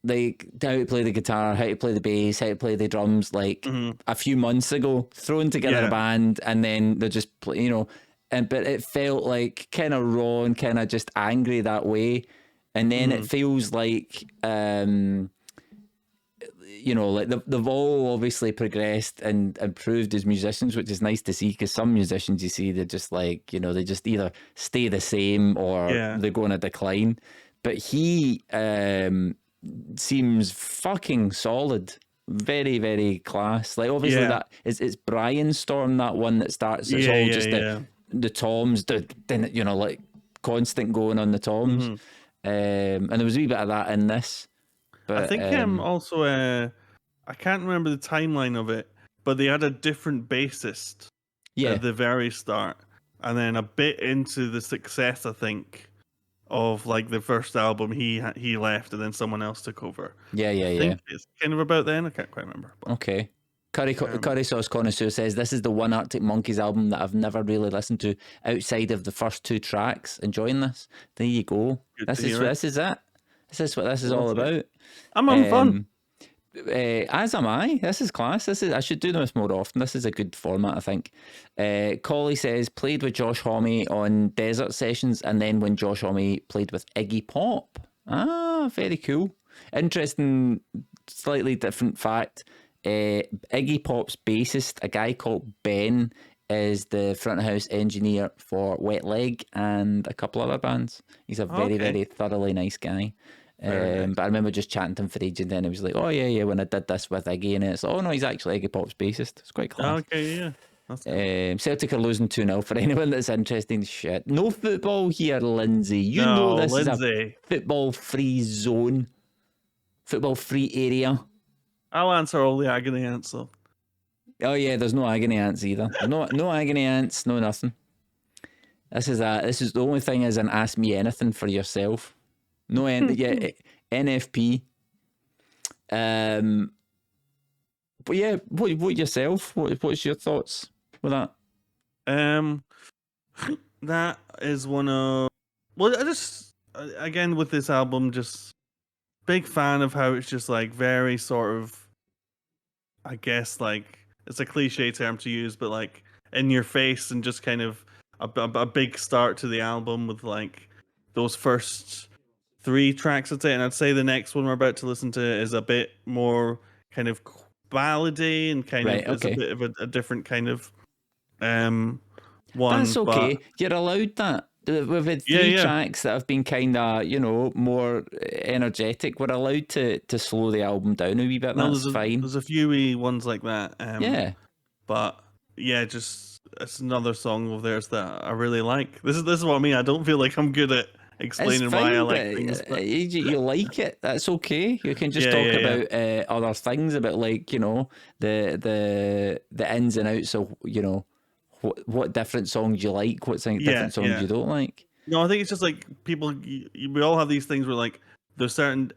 like how to play the guitar, how to play the bass, how to play the drums, like a few months ago, thrown together a band, and then they're just play, but it felt like kind of raw and kind of just angry that way. And then it feels like, like they've all obviously progressed and improved as musicians, which is nice to see, because some musicians you see, they're just like, they just either stay the same or they go on a decline. But he seems fucking solid. Very, very class. Like, obviously, that it's Brian Storm, that one that starts. It's all just the toms, like constant going on the toms. And there was a wee bit of that in this. But I think also, I can't remember the timeline of it, but they had a different bassist at the very start. And then a bit into the success, I think, of like the first album, he left and then someone else took over. I think it's kind of about then. I can't quite remember. But, okay. Curry Sauce Connoisseur says, this is the one Arctic Monkeys album that I've never really listened to outside of the first 2 tracks. Enjoying this. There you go. This is it. This is what this is all about. I'm having fun. As am I. This is class. I should do this more often. This is a good format, I think. Collie says, played with Josh Homme on Desert Sessions, and then when Josh Homme played with Iggy Pop. Ah, very cool. Interesting, slightly different fact. Iggy Pop's bassist, a guy called Ben, is the front of house engineer for Wet Leg and a couple other bands. He's a very, very thoroughly nice guy. Nice. But I remember just chatting to him for ages, and then he was like, oh yeah, when I did this with Iggy, and it's oh no, he's actually Iggy Pop's bassist. It's quite class. Okay, yeah. That's cool. Celtic are losing 2-0 for anyone that's interested in shit. No football here, Lindsay. You know this is a football-free zone. Football-free area. I'll answer all the agony ants though. Oh yeah, there's no agony ants either. No agony ants, no nothing. This is the only thing is an ask me anything for yourself. No NFP. But yeah, what yourself? What's your thoughts with that? That is one of I just again with this album, just big fan of how it's just like very sort of, I guess like it's a cliche term to use, but like in your face, and just kind of a big start to the album with like those first 3 tracks, I'd say. And I'd say the next one we're about to listen to is a bit more kind of ballady and kind of is a bit of a different kind of one. That's okay. But you're allowed that. We've had 3 tracks that have been kind of, more energetic. We're allowed to slow the album down a wee bit. That's fine. There's a few wee ones like that. But yeah, just it's another song of theirs that I really like. This is what I mean. I don't feel like I'm good at explaining why I like things. But you like it. That's okay. You can just talk about other things, about like the ins and outs of what different songs you like, what different songs you don't like. No, I think it's just like people. We all have these things where like there's certain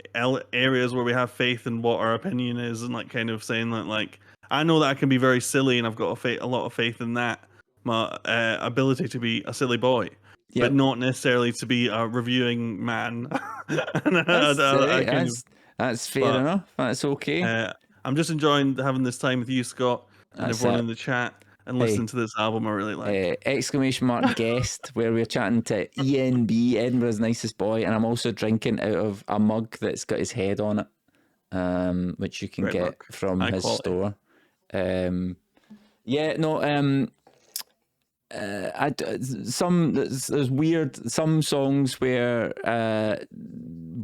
areas where we have faith in what our opinion is, and like kind of saying that like I know that I can be very silly, and I've got a lot of faith in that my ability to be a silly boy. but not necessarily to be a reviewing man. That's fair enough. That's okay. I'm just enjoying having this time with you, Scott, and everyone in the chat, and listening to this album I really like. !! Guest, where we're chatting to ENB, Edinburgh's Nicest Boy, and I'm also drinking out of a mug that's got his head on it, which you can get from his store. There's weird some songs where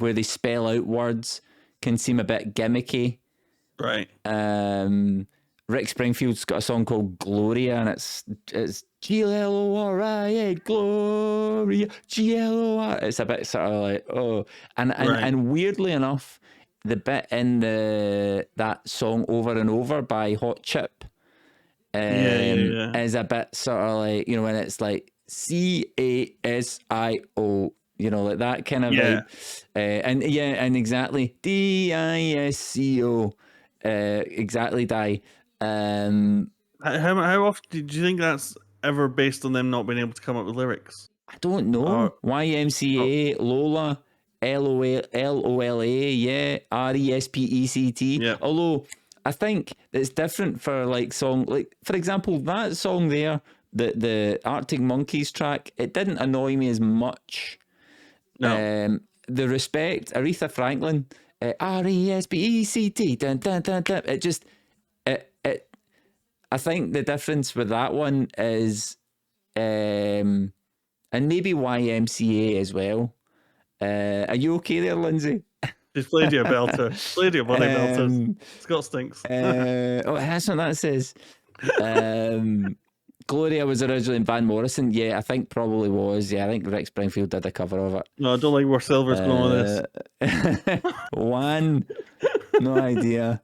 they spell out words can seem a bit gimmicky. Right. Rick Springfield's got a song called Gloria, and it's Gloria, Gloria, Gloria. It's a bit sort of like and weirdly enough, the bit in that song Over and Over by Hot Chip is a bit sort of like, when it's like CASIO, like that kind of vibe. And exactly DISCO, exactly die. How often do you think that's ever based on them not being able to come up with lyrics? I don't know. YMCA, Lola, LOLA, RESPECT. Yeah. Although I think it's different for like song, like for example, that song there, the Arctic Monkeys track, it didn't annoy me as much. No. The Respect, Aretha Franklin, RESPECT, dun, dun, dun, dun, it just, I think the difference with that one is, and maybe YMCA as well. Are you okay there, Lindsay? She's played you a belter. Played you a bloody belter. Scott stinks. That's what that says. Gloria was originally in Van Morrison. Yeah, I think probably was. Yeah, I think Rick Springfield did a cover of it. No, I don't like where Silver's going with this. No idea.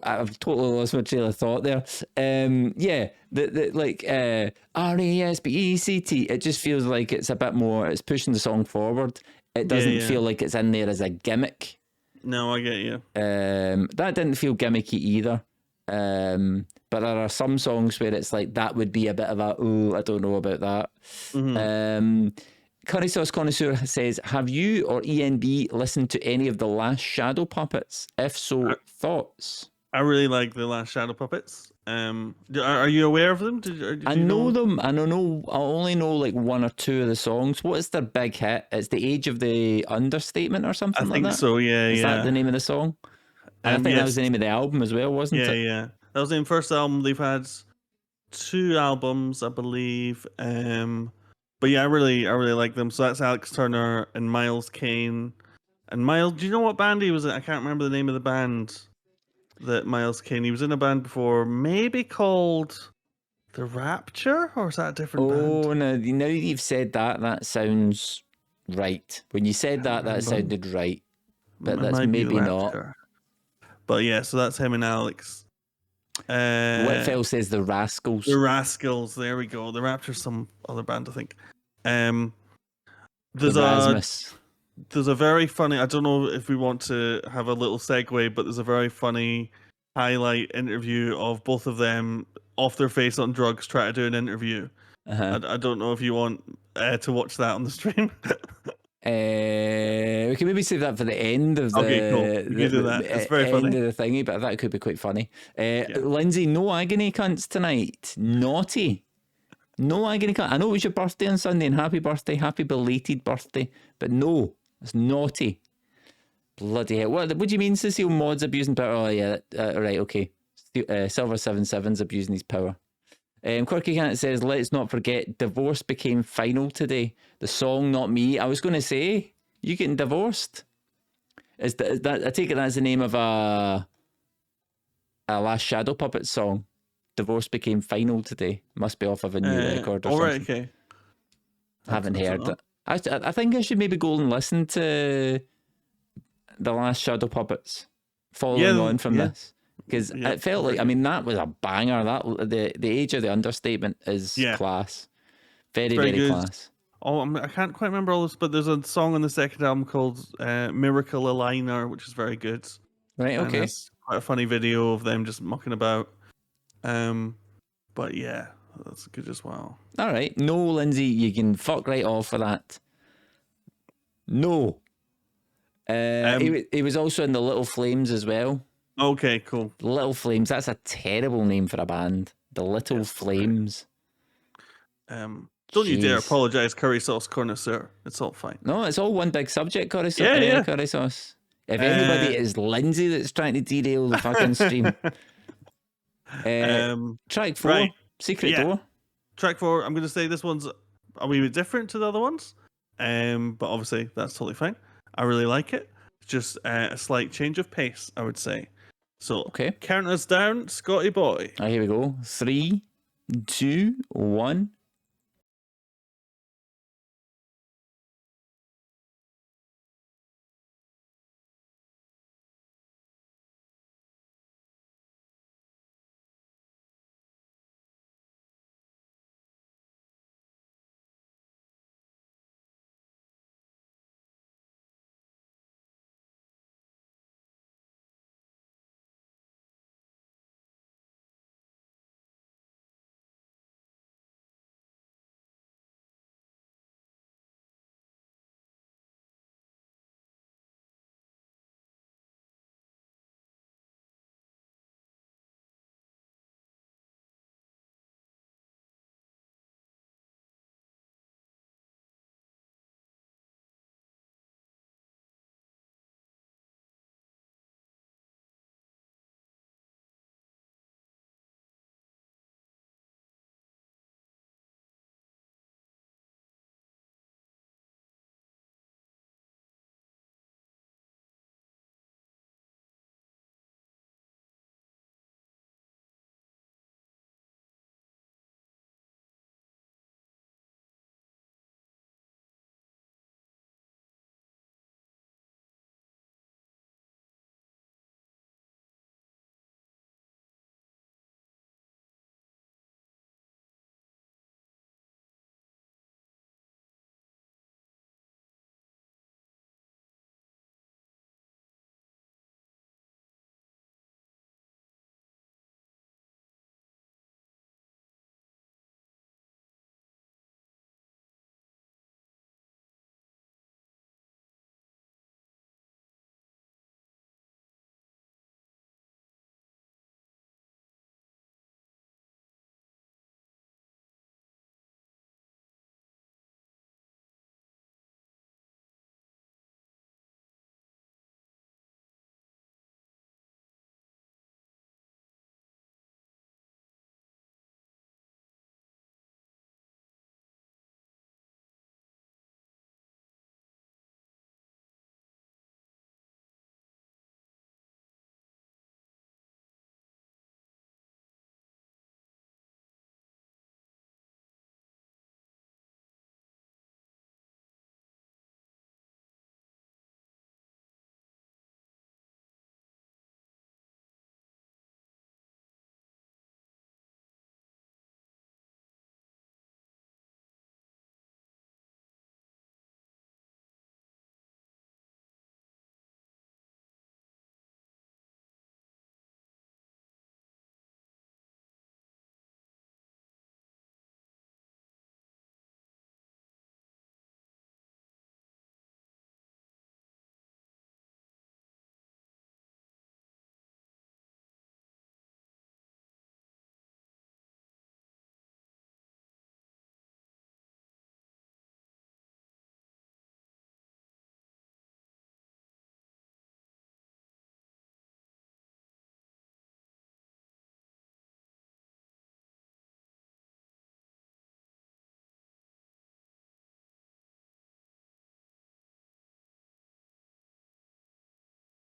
I've totally lost my trail of thought there. RESPECT, it just feels like it's a bit more, it's pushing the song forward. It doesn't feel like it's in there as a gimmick. No, I get you. That didn't feel gimmicky either. But there are some songs where it's like that would be a bit of a, I don't know about that. Curry Sauce Connoisseur says, have you or ENB listened to any of the Last Shadow Puppets? If so, thoughts? I really like the Last Shadow Puppets. Are you aware of them? I know them. I only know like one or two of the songs. What is their big hit? It's The Age of the Understatement or something like that? I think so, yeah. Is that the name of the song? And I think that was the name of the album as well, wasn't it? Yeah. That was the first album. They've had 2 albums, I believe. But yeah, I really like them. So that's Alex Turner and Miles Kane. And Miles, do you know what band he was in? I can't remember the name of the band that Miles Kane. He was in a band before, maybe called The Rapture, or is that a different band? Oh, no, now that you've said that, that sounds right. When you said that sounded right. But that's maybe not. But yeah, so that's him and Alex. Whitfell says The Rascals. The Rascals, there we go. The Rapture's some other band, I think. There's a very funny, I don't know if we want to have a little segue, but there's a very funny highlight interview of both of them off their face on drugs trying to do an interview. I don't know if you want to watch that on the stream. We can maybe save that for the end of the, cool. You do that. It's very funny. End of the thingy, but that could be quite funny. Lindsay, no agony cunts tonight. Naughty. No agony cunt. I know it was your birthday on Sunday, and happy belated birthday, but no, it's naughty. Bloody hell. What do you mean, Cecile? Mod's abusing power? Oh yeah, right, okay. Silver 77's abusing his power. Quirky Cat says, let's not forget divorce became final today. The song, not me. I was going to say, you getting divorced? Is that I take it that's the name of a Last Shadow Puppets song. Divorce became final today. Must be off of a new record or something. Right, okay. Haven't heard it. I think I should maybe go and listen to the Last Shadow Puppets following on from this. Because it felt like, I mean, that was a banger. That the Age of the Understatement is class. Very, very class. Oh, I can't quite remember all this, but there's a song on the second album called Miracle Aligner, which is very good. Right, okay. It's quite a funny video of them just mucking about. But yeah, That's good as well. All right. No, Lindsay, you can fuck right off for that. No. He was also in the Little Flames as well. Okay, cool. Little Flames. That's a terrible name for a band. The Little Flames. Don't you dare apologize, curry sauce connoisseur. It's all fine. No, it's all one big subject, curry sauce. Yeah. Curry sauce. If anybody is Lindsay that's trying to derail the fucking stream. Track 4, right. Secret Door. Track 4, I'm going to say this one's a wee bit different to the other ones. But obviously, that's totally fine. I really like it. Just a slight change of pace, I would say. So, count us down, Scotty boy. Here we go. 3, 2, 1.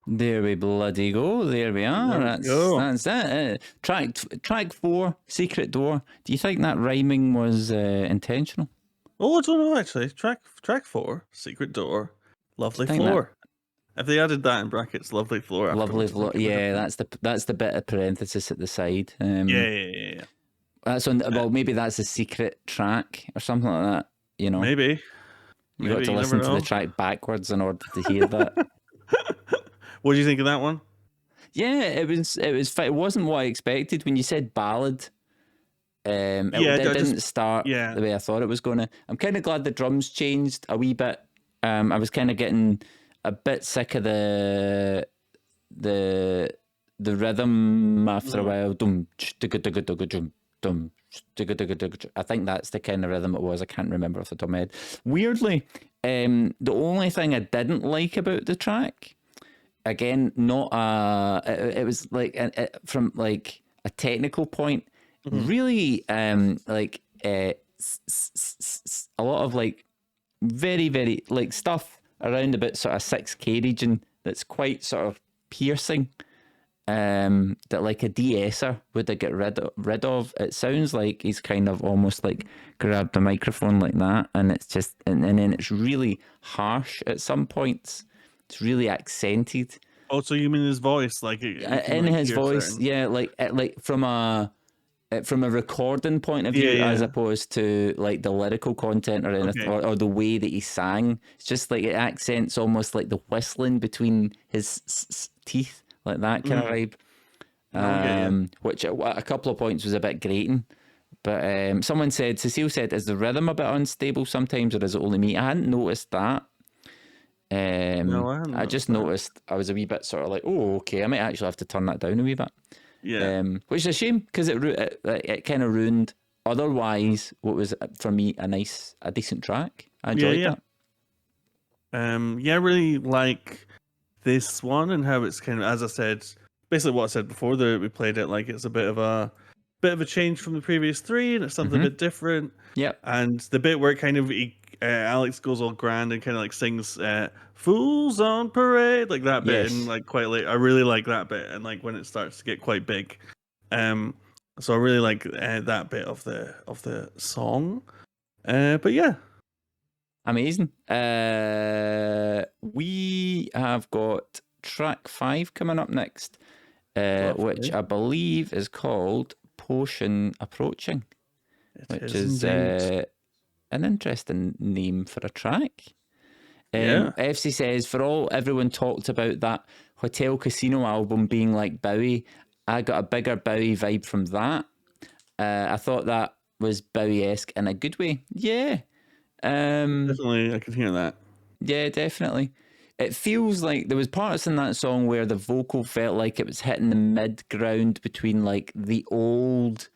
There we bloody go. There we are. That's it. Track 4, Secret Door. Do you think that rhyming was intentional? Oh, I don't know actually. Track 4, Secret Door, Lovely Floor. If they added that in brackets, Lovely Floor. Lovely Floor. Yeah, that's the bit of parenthesis at the side. Yeah. That's on. Well, maybe that's a secret track or something like that. You know. Maybe. You got to listen to the track backwards in order to hear that. What do you think of that one? Yeah, it wasn't what I expected when you said ballad. It didn't start the way I thought it was going to. I'm kind of glad the drums changed a wee bit. I was kind of getting a bit sick of the rhythm after a while. I think that's the kind of rhythm it was. I can't remember off the top of my head. Weirdly, the only thing I didn't like about the track, again, it was like from like a technical point, really like a lot of like very, very like stuff around about sort of 6K region that's quite sort of piercing. That like a de-esser would get rid of. It sounds like he's kind of almost like grabbed the microphone like that, and it's just and then it's really harsh at some points. It's really accented. Oh, so you mean his voice, like in his voice, yeah, like from a recording point of view, as opposed to like the lyrical content or anything, or the way that he sang. It's just like it accents almost like the whistling between his teeth. Like that kind of vibe, which at a couple of points was a bit grating. But Cecile said, is the rhythm a bit unstable sometimes, or is it only me? I hadn't noticed that. No, I hadn't. I just noticed I was a wee bit sort of like, oh, okay, I might actually have to turn that down a wee bit. Yeah. Which is a shame, because it kind of ruined, otherwise, what was, for me, a decent track. I enjoyed that. I really like this one and how it's kind of, as I said, basically what I said before that we played it, like it's a bit of a change from the previous three, and it's something a bit different. Yeah. And the bit where it kind of Alex goes all grand and kind of like sings "Fools on Parade" like that bit, and like quite late. I really like that bit, and like when it starts to get quite big. So I really like that bit of the song. But yeah. Amazing. We have got track 5 coming up next, which I believe is called Potion Approaching, which is an interesting name for a track. FC says, everyone talked about that Hotel Casino album being like Bowie. I got a bigger Bowie vibe from that. I thought that was Bowie-esque in a good way. Yeah. Definitely, I can hear that. Yeah, definitely. It feels like there was parts in that song where the vocal felt like it was hitting the mid ground between like the old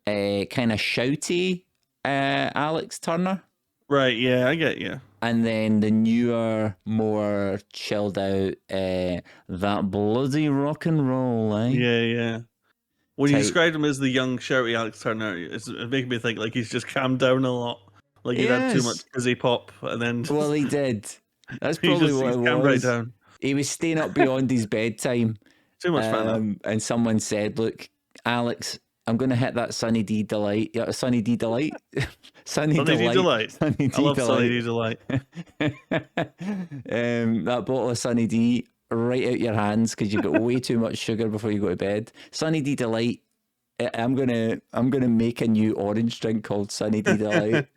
kind of shouty Alex Turner. Right, yeah, I get you. And then the newer, more chilled out, that bloody rock and roll, eh? Yeah. When you described him as the young, shouty Alex Turner, it's making me think like he's just calmed down a lot. Like he had too much fizzy pop, and then... Well, he did. That's probably what it was. Right down. He was staying up beyond his bedtime. Too much fun. And someone said, look, Alex, I'm going to hit that Sunny D Delight. Yeah, Sunny D Delight? Sunny D Delight. I love Sunny D Delight. That bottle of Sunny D right out your hands, because you've got way too much sugar before you go to bed. Sunny D Delight. I'm gonna make a new orange drink called Sunny D Delight.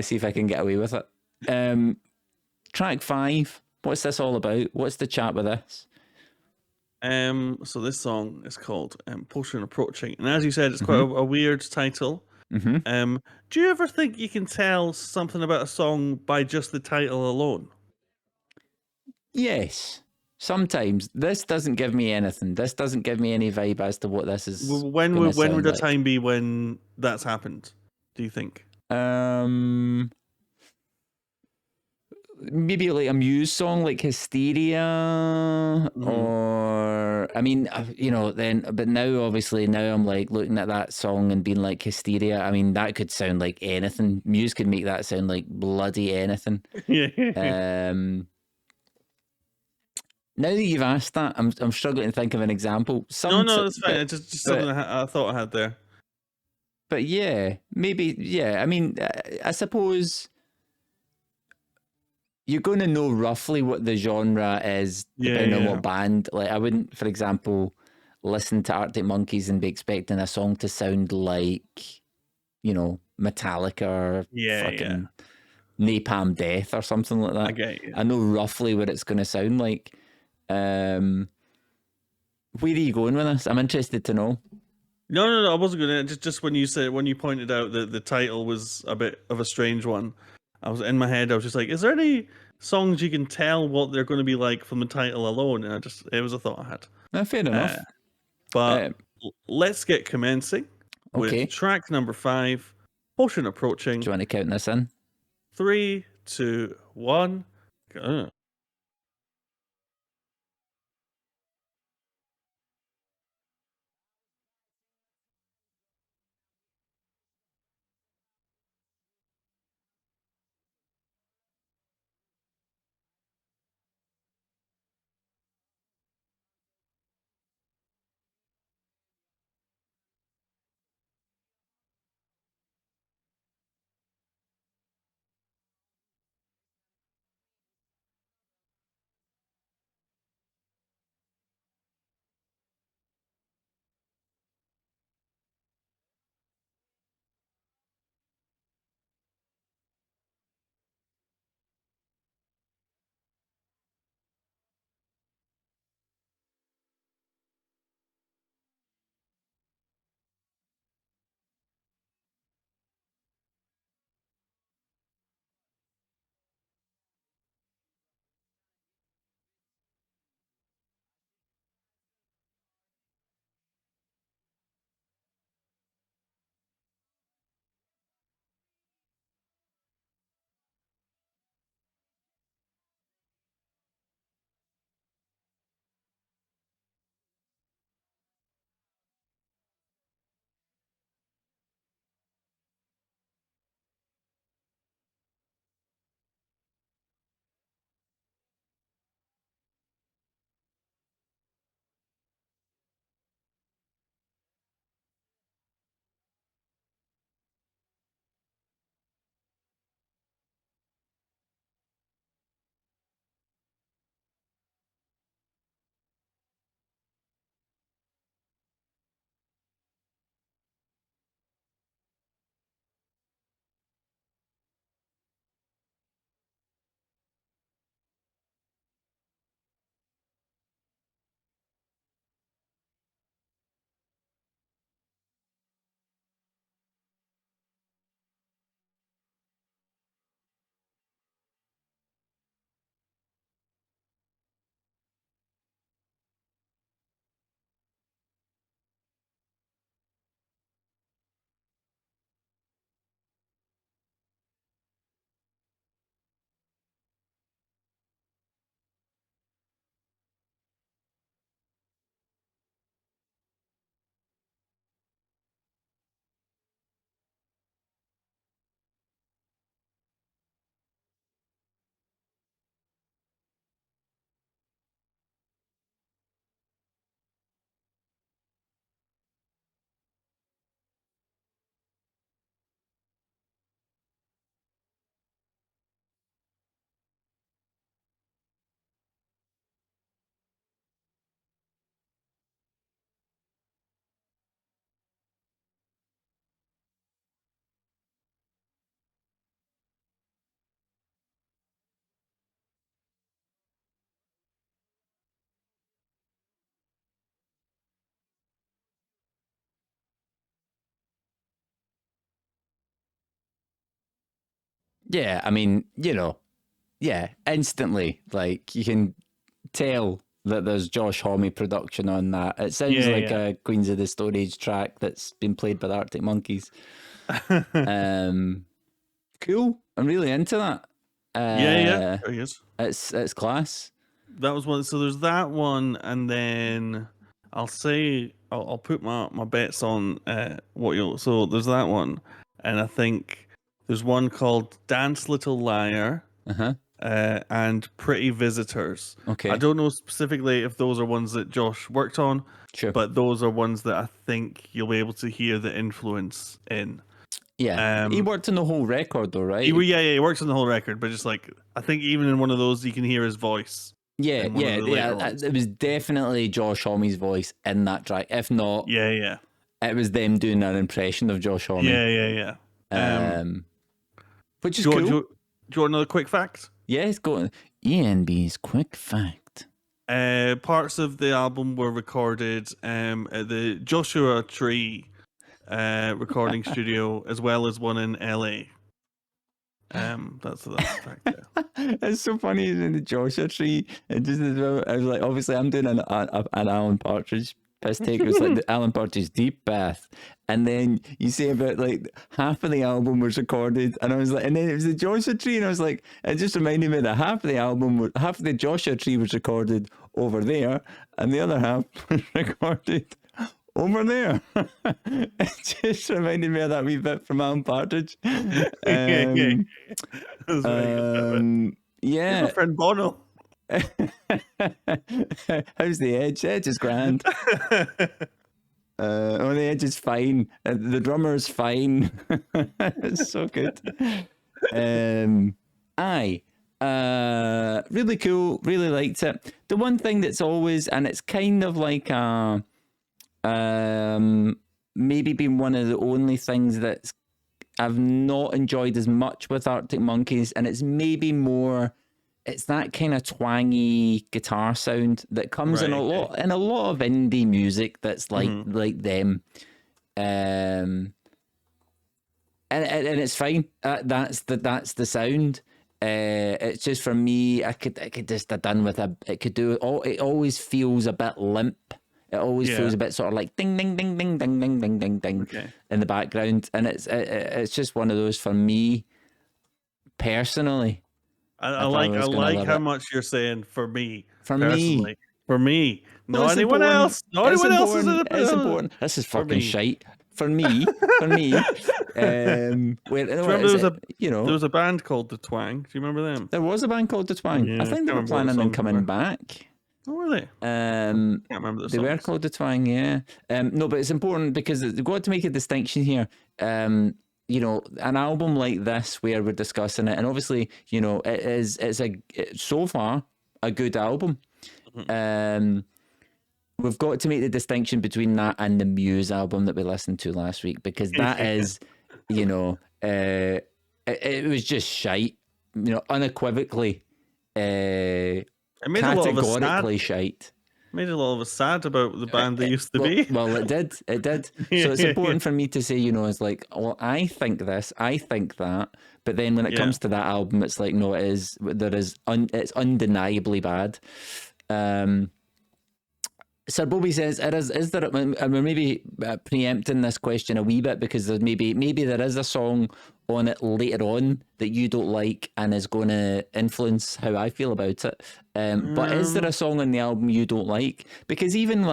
See if I can get away with it. Track 5. What's this all about? What's the chat with this? So this song is called Potion Approaching, and as you said, it's quite a weird title. Do you ever think you can tell something about a song by just the title alone? Yes. Sometimes. This doesn't give me anything. This doesn't give me any vibe as to what this is. When would the time be when that's happened, do you think? Maybe like a Muse song like Hysteria, or I mean, but now obviously I'm like looking at that song and being like Hysteria. I mean, that could sound like anything. Muse could make that sound like bloody anything. Now that you've asked that, I'm struggling to think of an example. No, that's fine. It's just something I thought I had there. But yeah, maybe, yeah. I mean, I suppose you're going to know roughly what the genre is depending on what band. Like, I wouldn't, for example, listen to Arctic Monkeys and be expecting a song to sound like, Metallica or fucking Napalm Death or something like that. I get you. I know roughly what it's going to sound like. Where are you going with this? I'm interested to know. No. I wasn't gonna. Just when you pointed out that the title was a bit of a strange one, I was in my head. I was just like, is there any songs you can tell what they're going to be like from the title alone? And it was a thought I had. Fair enough. But let's get commencing with track number 5, Potion Approaching. Do you want to count this in? 3, 2, 1, go. Yeah, I mean, instantly, like you can tell that there's Josh Homme production on that. It sounds like a Queens of the Stone Age track that's been played by the Arctic Monkeys. Cool. I'm really into that. Yeah. There he is. It's class. That was one. So there's that one, and then I'll put my bets on what you'll. So there's that one, and I think there's one called Dance Little Liar. And Pretty Visitors. Okay. I don't know specifically if those are ones that Josh worked on, sure, but those are ones that I think you'll be able to hear the influence in. Yeah, he worked on the whole record, though, right? He works on the whole record, but just like I think even in one of those, you can hear his voice. Yeah. It was definitely Josh Homme's voice in that track. If not, it was them doing an impression of Josh Homme. Yeah. Which is cool. Do you want another quick fact? Yeah, it's got ENB's quick fact. Parts of the album were recorded at the Joshua Tree recording studio, as well as one in LA. That's the fact. Yeah. It's so funny in the Joshua Tree. And just as well, I was like, obviously, I'm doing an Alan Partridge piss take. It was like the Alan Partridge Deep Bath, and then you say about like half of the album was recorded, and I was like, and then it was the Joshua Tree, and I was like, it just reminded me that half of the Joshua Tree was recorded over there, and the other half was recorded over there. It just reminded me of that wee bit from Alan Partridge. Yeah. Yeah. My friend Bono. How's the Edge? Edge is grand. The Edge is fine. The drummer's fine. It's so good. Really cool. Really liked it. The one thing that's always, and it's kind of like maybe been one of the only things that I've not enjoyed as much with Arctic Monkeys, and it's maybe more, it's that kind of twangy guitar sound that comes in a lot of indie music that's like them, and it's fine. That's the sound. It's just, for me, I could just have done with it always feels a bit limp. It always feels a bit sort of like ding ding ding ding ding ding ding ding ding in the background, and it's just one of those for me personally. I like how much you're saying for me. For me. Not anyone else. Not anyone else is in It's important. This is fucking shite. For me. There was a band called The Twang. Do you remember them? There was a band called The Twang. Yeah, I think they were planning on coming back. Oh, were they? Can't remember the songs. They were called The Twang, yeah. No, but it's important because we've got to make a distinction here. An album like this where we're discussing it, and obviously, it's so far a good album. We've got to make the distinction between that and the Muse album that we listened to last week, because that is, it was just shite, unequivocally, categorically shite. Made a lot of us sad about the band they used to be. Well, it did. So it's important for me to say, it's like, well, I think this, I think that, but then when it comes to that album, it's like, no, it's undeniably bad. Sir Bobby says, is there, and we're maybe preempting this question a wee bit, because there's maybe there is a song on it later on that you don't like and is going to influence how I feel about it. But is there a song on the album you don't like? Because even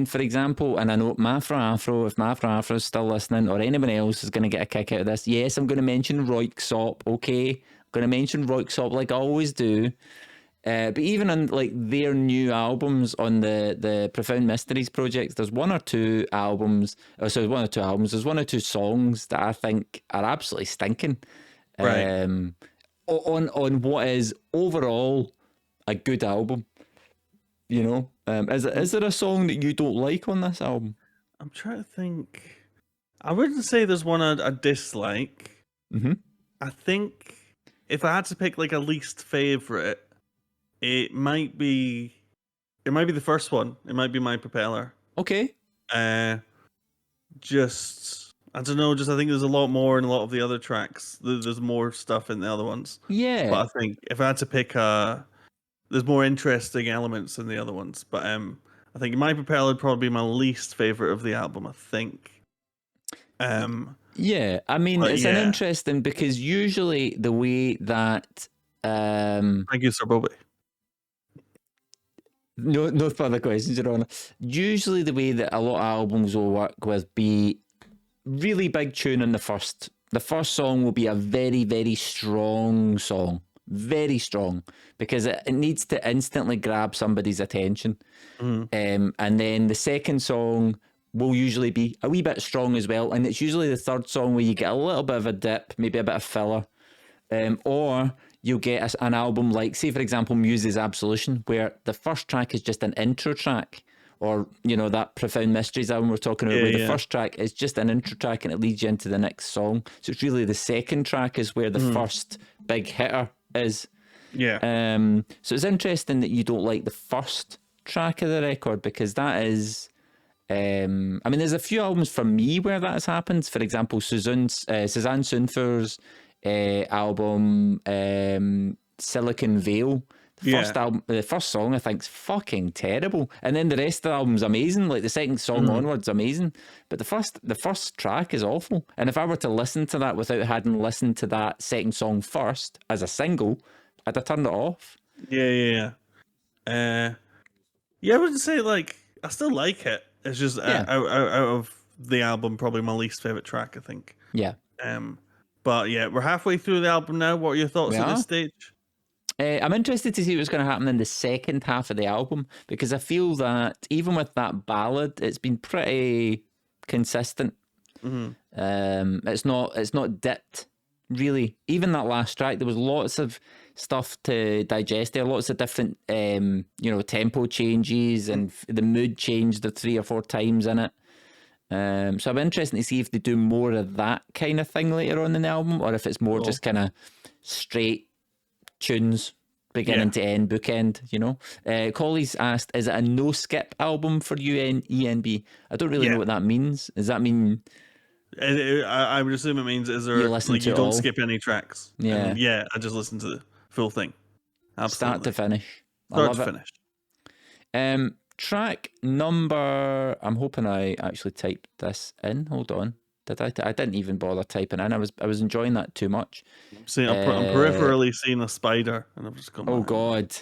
for example, and I know Mafra Afro, if Mafra Afro is still listening, or anyone else is going to get a kick out of this, yes, I'm going to mention Royksop, okay? I'm going to mention Royksop like I always do. But even on their new albums on the Profound Mysteries projects, there's one or two songs that I think are absolutely stinking. On what is overall a good album. Is there a song that you don't like on this album? I'm trying to think. I wouldn't say there's one I dislike. Mm-hmm. I think if I had to pick a least favorite, it might be the first one. It might be My Propeller. Okay. I don't know. I think there's a lot more in a lot of the other tracks. There's more stuff in the other ones. Yeah. But I think if I had to pick, there's more interesting elements in the other ones. But I think My Propeller would probably be my least favorite of the album, I think. Yeah. It's an interesting, because usually the way that thank you, Sir Bobby. No further questions, Your Honour. Usually the way that a lot of albums will work with be really big tune in the first. The first song will be a very, very strong song. Very strong. Because it needs to instantly grab somebody's attention. Mm-hmm. And then the second song will usually be a wee bit strong as well. And it's usually the third song where you get a little bit of a dip, maybe a bit of filler. Or you'll get an album like, say, for example, Muse's Absolution, where the first track is just an intro track, or, that Profound Mysteries album we're talking about, where the first track is just an intro track and it leads you into the next song. So it's really the second track is where the first big hitter is. Yeah. So it's interesting that you don't like the first track of the record, because that is. I mean, there's a few albums for me where that has happened. For example, Suzanne Sunfur's album, Silicon Vale. The first song I think is fucking terrible, and then the rest of the album's amazing. Like the second song onwards, amazing, but the first track is awful. And if I were to listen to that without having listened to that second song first as a single, I'd have turned it off. Yeah. I wouldn't say like I still like it. It's just out of the album, probably my least favorite track, I think. Yeah. But yeah, we're halfway through the album now. What are your thoughts at this stage? I'm interested to see what's going to happen in the second half of the album, because I feel that even with that ballad, it's been pretty consistent. It's not dipped really. Even that last track, there was lots of stuff to digest there, lots of different tempo changes, and the mood changed the 3 or 4 times in it. So I'm interested to see if they do more of that kind of thing later on in the album, or if it's more just kind of straight tunes beginning to end, bookend, Colley's asked, is it a no skip album for ENB? I don't really know what that means. Does that mean I would assume it means you don't skip any tracks? I just listen to the full thing. Absolutely. Start to finish. Start to finish. Track number, I'm hoping I actually typed this in. Hold on. Did I? I didn't even bother typing in. I was enjoying that too much. I'm peripherally seeing a spider, and I've just gone. Oh God!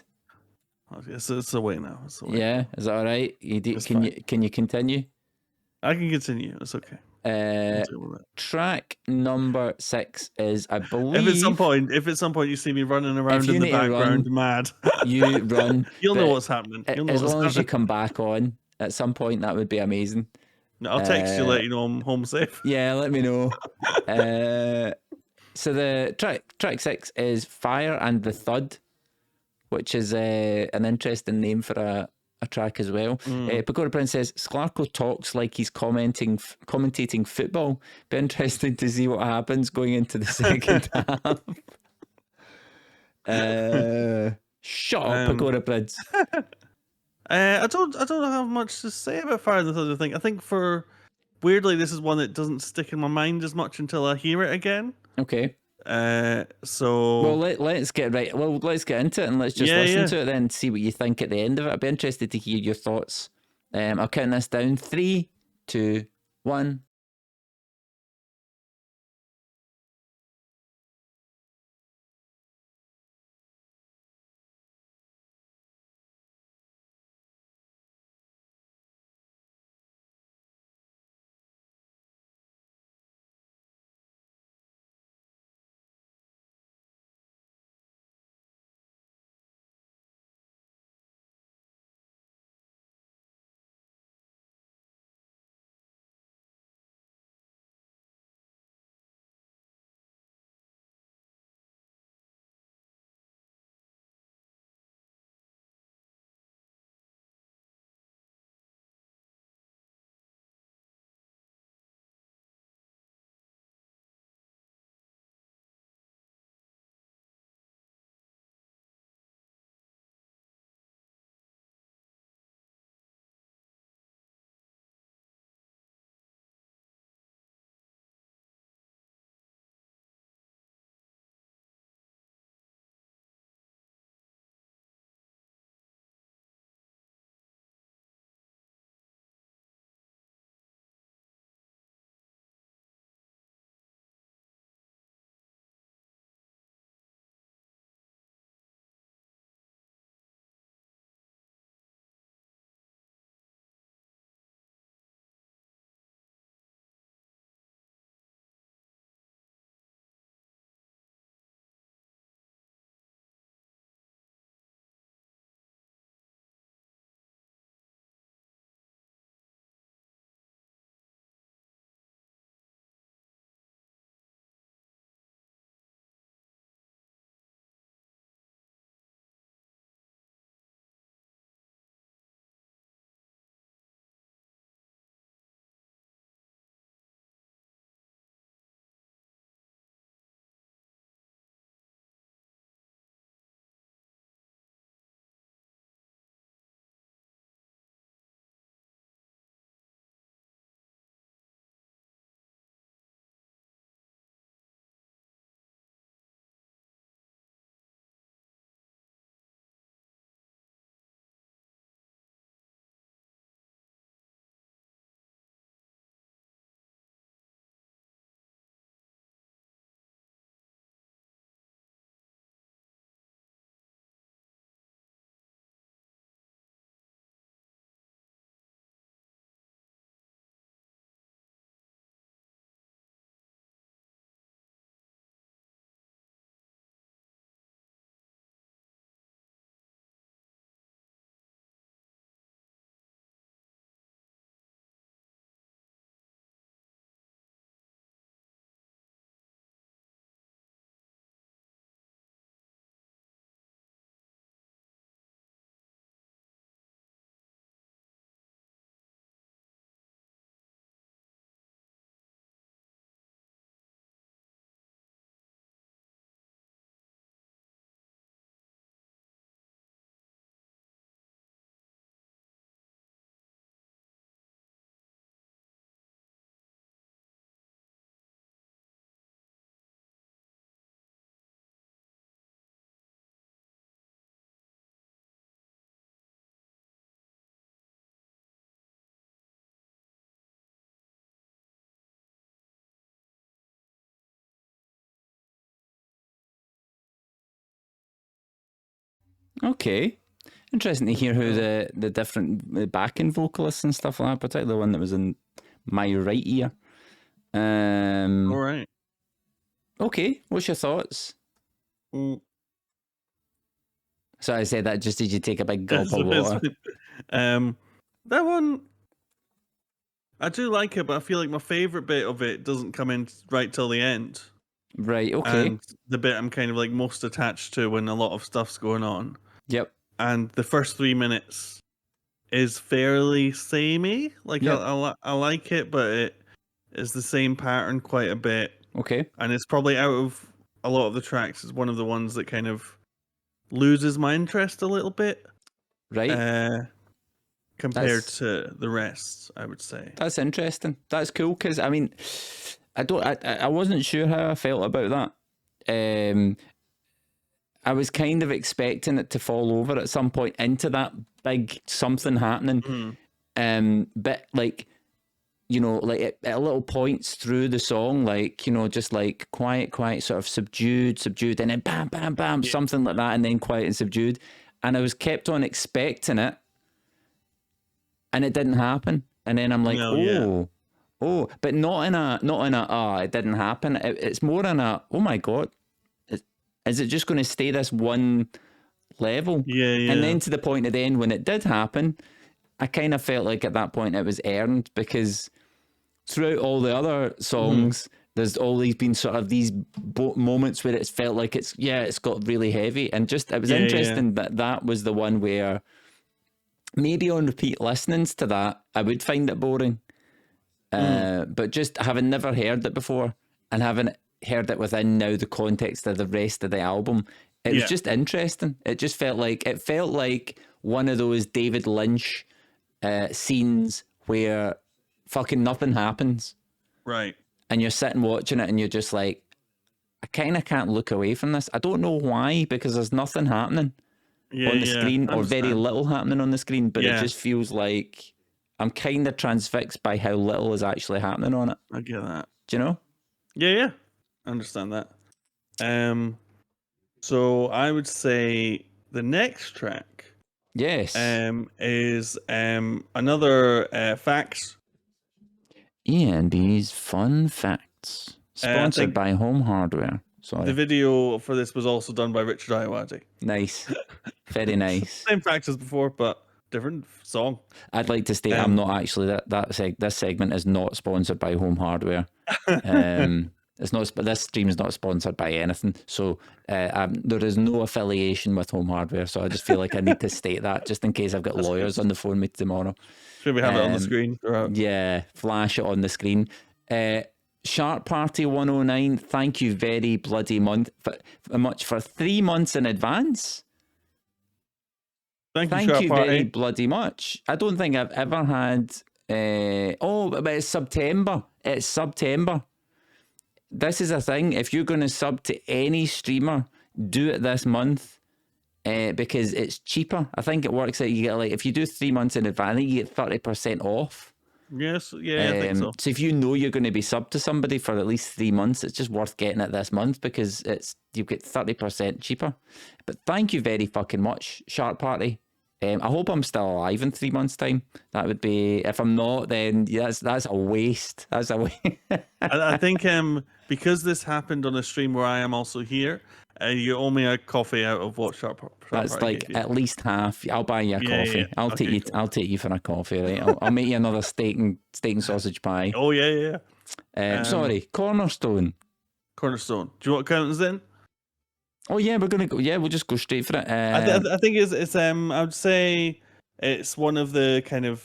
It's away now. Yeah, is that all right? Can you continue? I can continue. It's okay. Track number 6 is, I believe. If at some point you see me running around in the background, mad, you run. You'll know what's happening. As long as you come back on at some point, that would be amazing. I'll text you, let you know I'm home safe. Yeah, let me know. So the track 6 is Fire and the Thud, which is an interesting name for a track as well. Pagoda Prince says, Sklarko talks like he's commentating football. Be interesting to see what happens going into the second half. Shut up, Pagoda Prince. I don't have much to say about Fire and the Thud. I think weirdly, this is one that doesn't stick in my mind as much until I hear it again. Okay. So let's get into it, and let's just listen to it then, see what you think at the end of it. I'd be interested to hear your thoughts. I'll count this down. 3, 2, 1. Okay. Interesting to hear who the different backing vocalists and stuff like that, particularly the one that was in my right ear. All right. Okay, what's your thoughts? So I said that just did you take a big gulp of water? That one, I do like it, but I feel like my favourite bit of it doesn't come in right till the end. Right, okay. And the bit I'm kind of like most attached to when a lot of stuff's going on. Yep. And the first 3 minutes is fairly samey. Like, yep. I like it, but it is the same pattern quite a bit. Okay. And it's probably out of a lot of the tracks, is one of the ones that kind of loses my interest a little bit. Right. Compared to the rest, I would say. That's interesting. That's cool, because, I mean, I wasn't sure how I felt about that. I was kind of expecting it to fall over at some point into that big something happening. But like, you know, like at little points through the song, like, you know, just like quiet, sort of subdued, and then bam, bam, bam, something like that, and then quiet and subdued. And I was kept on expecting it, and it didn't happen. And then I'm like, but not in a, it didn't happen. It's more in a, oh my God, is it just going to stay this one level? Yeah. And then to the point at the end when it did happen, I kind of felt like at that point it was earned, because throughout all the other songs, there's always been sort of these moments where it's felt like it's got really heavy. And just, it was interesting that was the one where maybe on repeat listenings to that, I would find it boring. But just having never heard it before and having heard it within now the context of the rest of the album, it was just interesting. It just felt like one of those David Lynch scenes where fucking nothing happens. Right. And you're sitting watching it and you're just like, I kind of can't look away from this. I don't know why, because there's nothing happening on the screen, or very little happening on the screen, but it just feels like I'm kind of transfixed by how little is actually happening on it. I get that. Do you know? Yeah. I understand that. So I would say the next track is another facts. ENB's Fun Facts. Sponsored by Home Hardware. Sorry. The video for this was also done by Richard Ayoade. Nice. Very nice. Same facts as before, but different song. I'd like to state I'm not actually this segment is not sponsored by Home Hardware. It's not. This stream is not sponsored by anything, so there is no affiliation with Home Hardware. So I just feel like I need to state that, just in case I've got lawyers on the phone with me tomorrow. Should we have it on the screen? Yeah, flash it on the screen. Shark Party 109. Thank you very bloody much for 3 months in advance. Thank you very bloody much. I don't think I've ever had. But it's September. It's September. This is a thing. If you're going to sub to any streamer, do it this month, because it's cheaper. I think it works out. You get, like, if you do 3 months in advance, I think you get 30% off. Yes, I think so. So if you know you're going to be subbed to somebody for at least 3 months, it's just worth getting it this month, because you get 30% cheaper. But thank you very fucking much, Shark Party. I hope I'm still alive in 3 months' time. That would be, if I'm not, then that's a waste. That's a waste. I think because this happened on a stream where I am also here, you owe me a coffee out of what Shark That's Party like at least half. I'll buy you a coffee. Yeah. I'll take you. Cool. I'll take you for a coffee, right? I'll make you another steak and sausage pie. Oh yeah. Sorry, Cornerstone. Do you want Accountants in? Oh yeah, we're gonna go. Yeah, we'll just go straight for it. I think it's I would say it's one of the kind of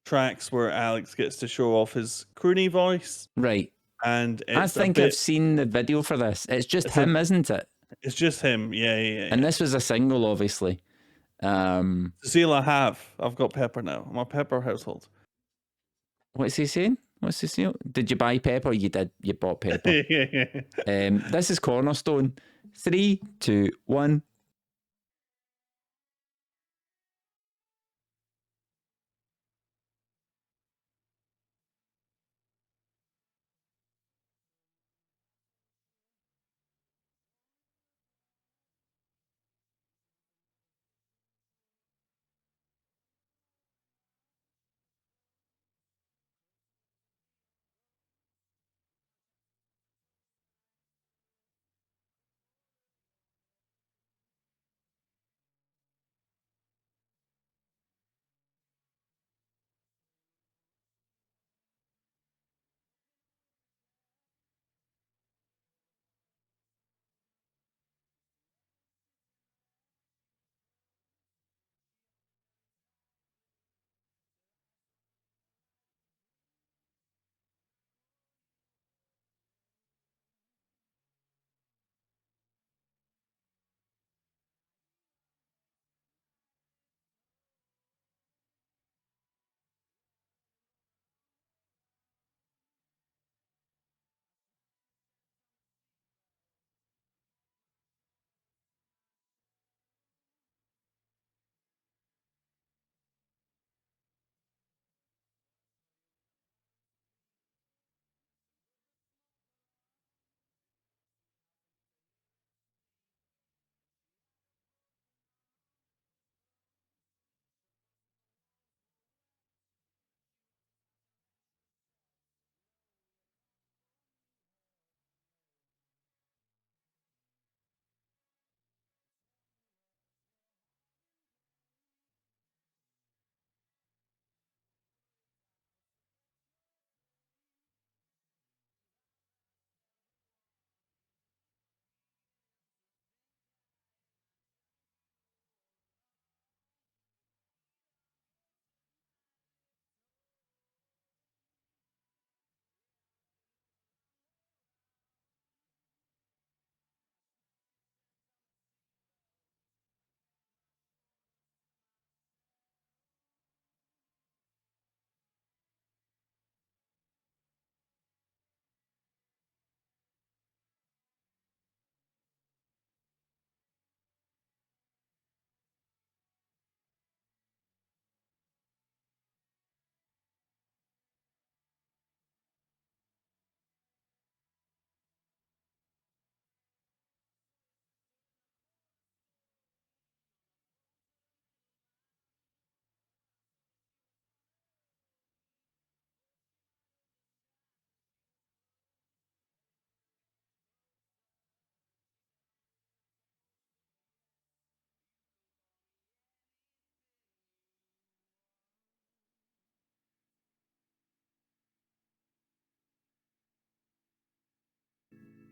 tracks where Alex gets to show off his croony voice. Right. And I think I've seen the video for this. It's just him, isn't it? It's just him. Yeah. And this was a single, obviously. Cecile, I've got Pepper now. I'm a Pepper household. What's he saying? What's he saying? Did you buy Pepper? You did. You bought Pepper. This is Cornerstone. 3, 2, 1.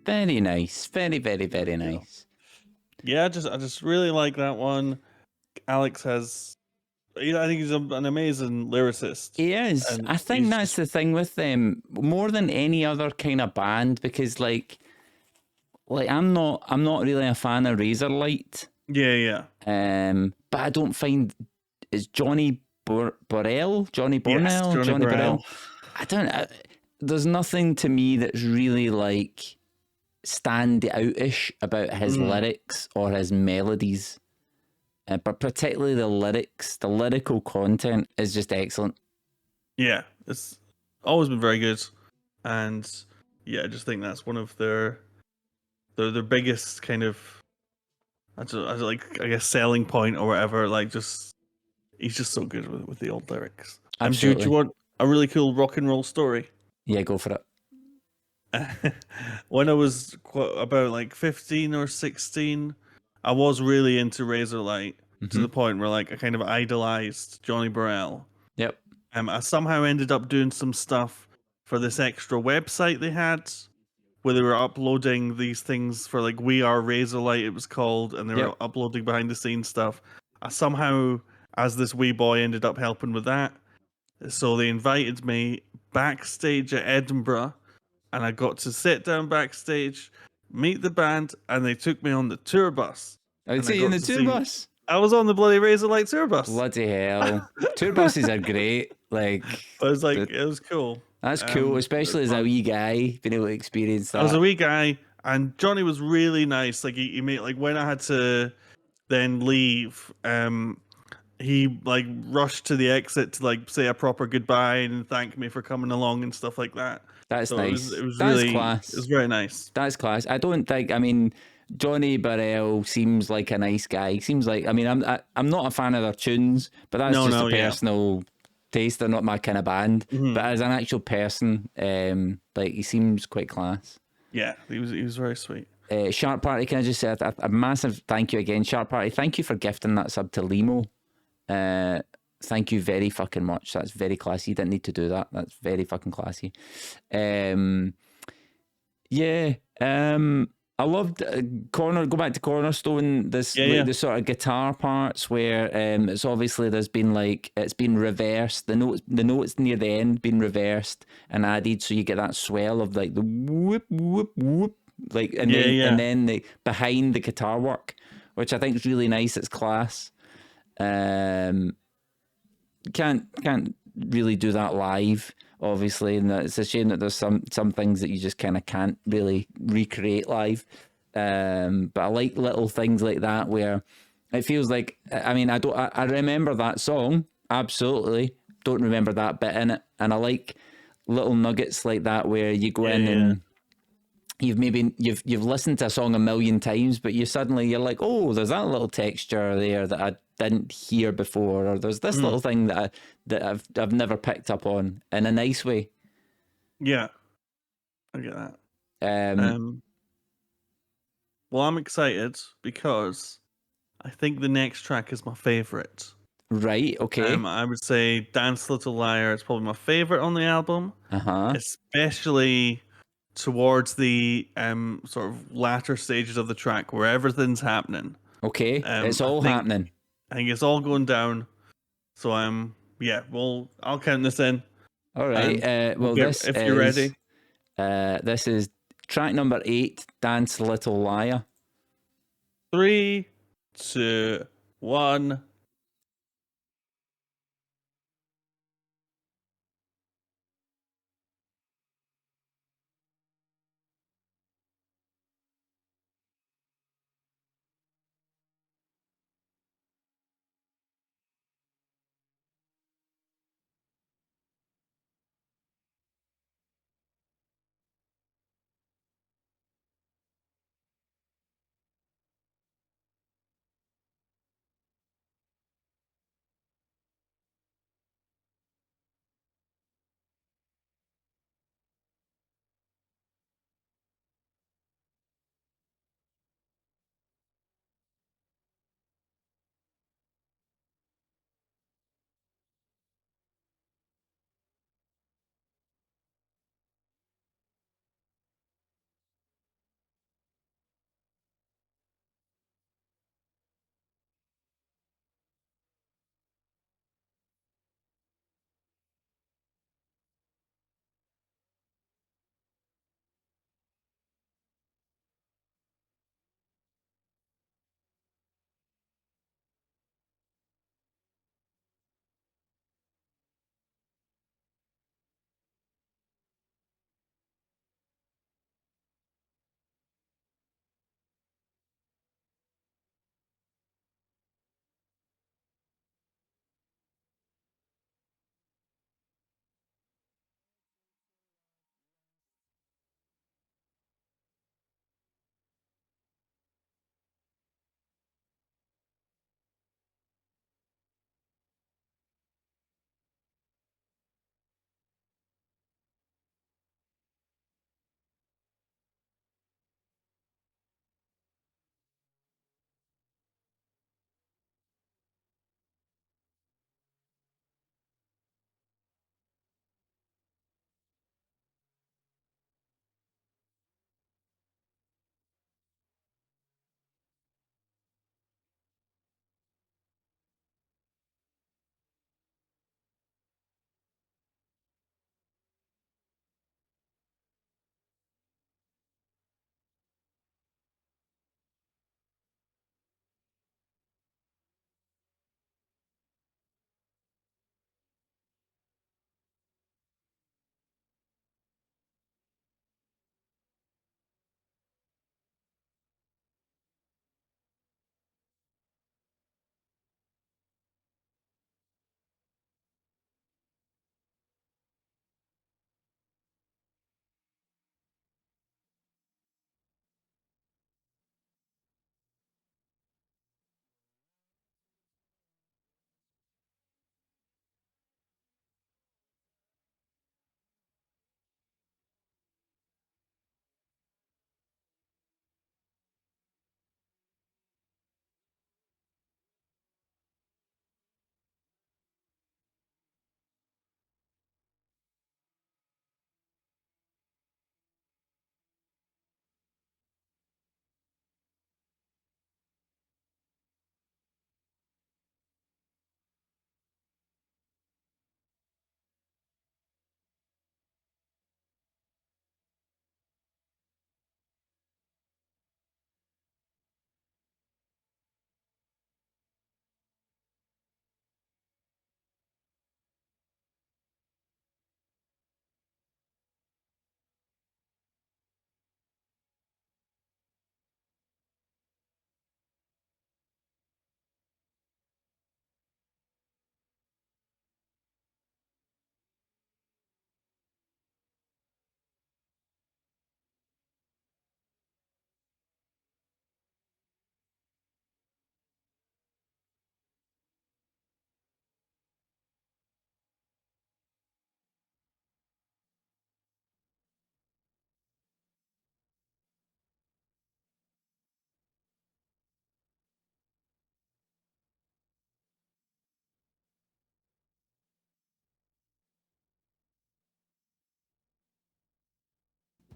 Very nice. Very, very, very nice. Yeah, I just really like that one. Alex has, I think he's an amazing lyricist. He is. I think that's the thing with them more than any other kind of band, because like I'm not really a fan of Razorlight. Yeah. But I don't find it's Johnny Borrell. I don't. There's nothing to me that's really like stand out-ish about his lyrics or his melodies. But particularly the lyrics, the lyrical content is just excellent. Yeah, it's always been very good, and yeah, I just think that's one of their biggest kind of, I guess selling point or whatever. Like, just he's just so good with the old lyrics. Do you want a really cool rock and roll story? Yeah, go for it. When I was about like 15 or 16, I was really into Razorlight to the point where like I kind of idolized Johnny Burrell. Yep. I somehow ended up doing some stuff for this extra website they had where they were uploading these things for like We Are Razorlight, it was called, and they were uploading behind the scenes stuff. I somehow, as this wee boy, ended up helping with that. So they invited me backstage at Edinburgh, and I got to sit down backstage, meet the band, and they took me on the tour bus. I'd say in the tour bus. I was on the bloody Razorlight tour bus. Bloody hell. Tour buses are great. Like, I was like, it was cool. That's cool, especially as a wee guy, being able to experience that. I was a wee guy, and Johnny was really nice. Like, he made, like, when I had to then leave, he like rushed to the exit to like say a proper goodbye and thank me for coming along and stuff like that. That's nice. It was That's really class. It was very nice. That's class. I don't think. I mean, Johnny Burrell seems like a nice guy. He seems like. I mean, I'm not a fan of their tunes, but that's just a personal taste. They're not my kind of band. But as an actual person, like he seems quite class. Yeah, he was very sweet. Shark Party, can I just say a massive thank you again, Shark Party. Thank you for gifting that sub to Limo. Thank you very fucking much. That's very classy. You didn't need to do that. That's very fucking classy. I loved go back to Cornerstone, the sort of guitar parts where it's obviously it's been reversed, the notes near the end been reversed and added, so you get that swell of like the whoop whoop whoop, like, and then the behind the guitar work, which I think is really nice. It's class. Can't really do that live, obviously, and it's a shame that there's some things that you just kind of can't really recreate live. But I like little things like that where it feels like, I mean, I remember that song, absolutely, don't remember that bit in it, and I like little nuggets like that where you go in and you've listened to a song a million times, but you're like, oh, there's that little texture there that I didn't hear before, or there's this little thing that I've never picked up on in a nice way. Yeah, I get that. Well, I'm excited because I think the next track is my favorite. Right. Okay. I would say "Dance Little Liar" is probably my favorite on the album. Especially towards the sort of latter stages of the track where everything's happening. Okay, it's all happening. I think it's all going down. So I'll count this in. All right. If you're ready. This is track number 8, "Dance Little Liar." 3, 2, 1.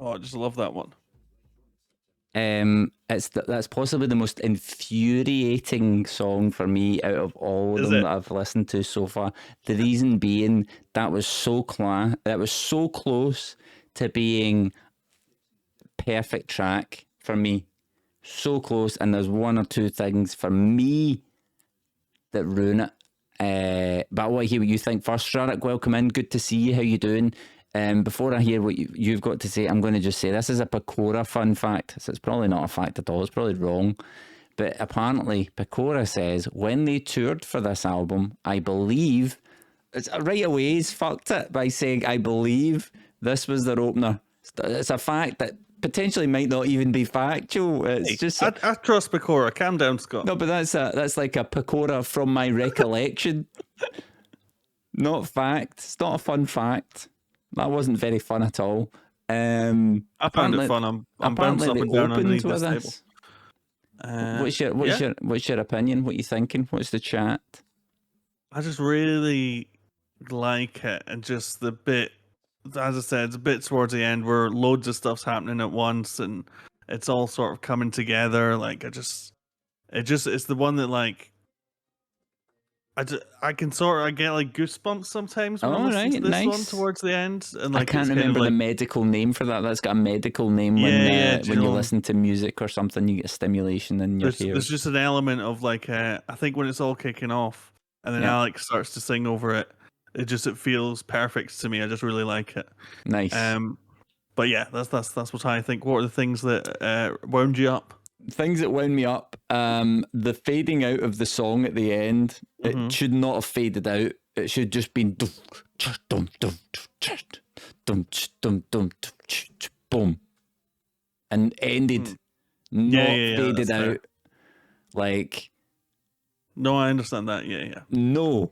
Oh, I just love that one. That's possibly the most infuriating song for me out of all of them that I've listened to so far. The reason being that was so close to being perfect track for me. So close, and there's one or two things for me that ruin it. But I want to hear what you think first. Strarak, welcome in. Good to see you. How you doing? Before I hear what you've got to say, I'm going to just say this is a Pecora fun fact. So it's probably not a fact at all. It's probably wrong. But apparently, Pecora says when they toured for this album, I believe, it's right away he's fucked it by saying, I believe this was their opener. It's a fact that potentially might not even be factual. It's just I trust Pecora. Calm down, Scott. No, but that's like a Pecora from my recollection. Not fact. It's not a fun fact. That wasn't very fun at all. I found it fun. I'm bouncing up and down underneath this table. What's your opinion? What are you thinking? What's the chat? I just really like it, and just the bit, as I said, it's a bit towards the end where loads of stuff's happening at once, and it's all sort of coming together. Like it's the one that like I get like goosebumps sometimes when I'm listening to this one towards the end, and like I can't remember the medical name for that. That's got a medical name when you listen to music or something, you get a stimulation in your ears. There's just an element of like I think when it's all kicking off, and then Alex starts to sing over it. It feels perfect to me. I just really like it. Nice. But yeah, that's what I think. What are the things that wound you up? Things that wound me up. The fading out of the song at the end. It should not have faded out. It should just been boom, and ended. Not faded out. Fair. Like. No, I understand that. Yeah. No.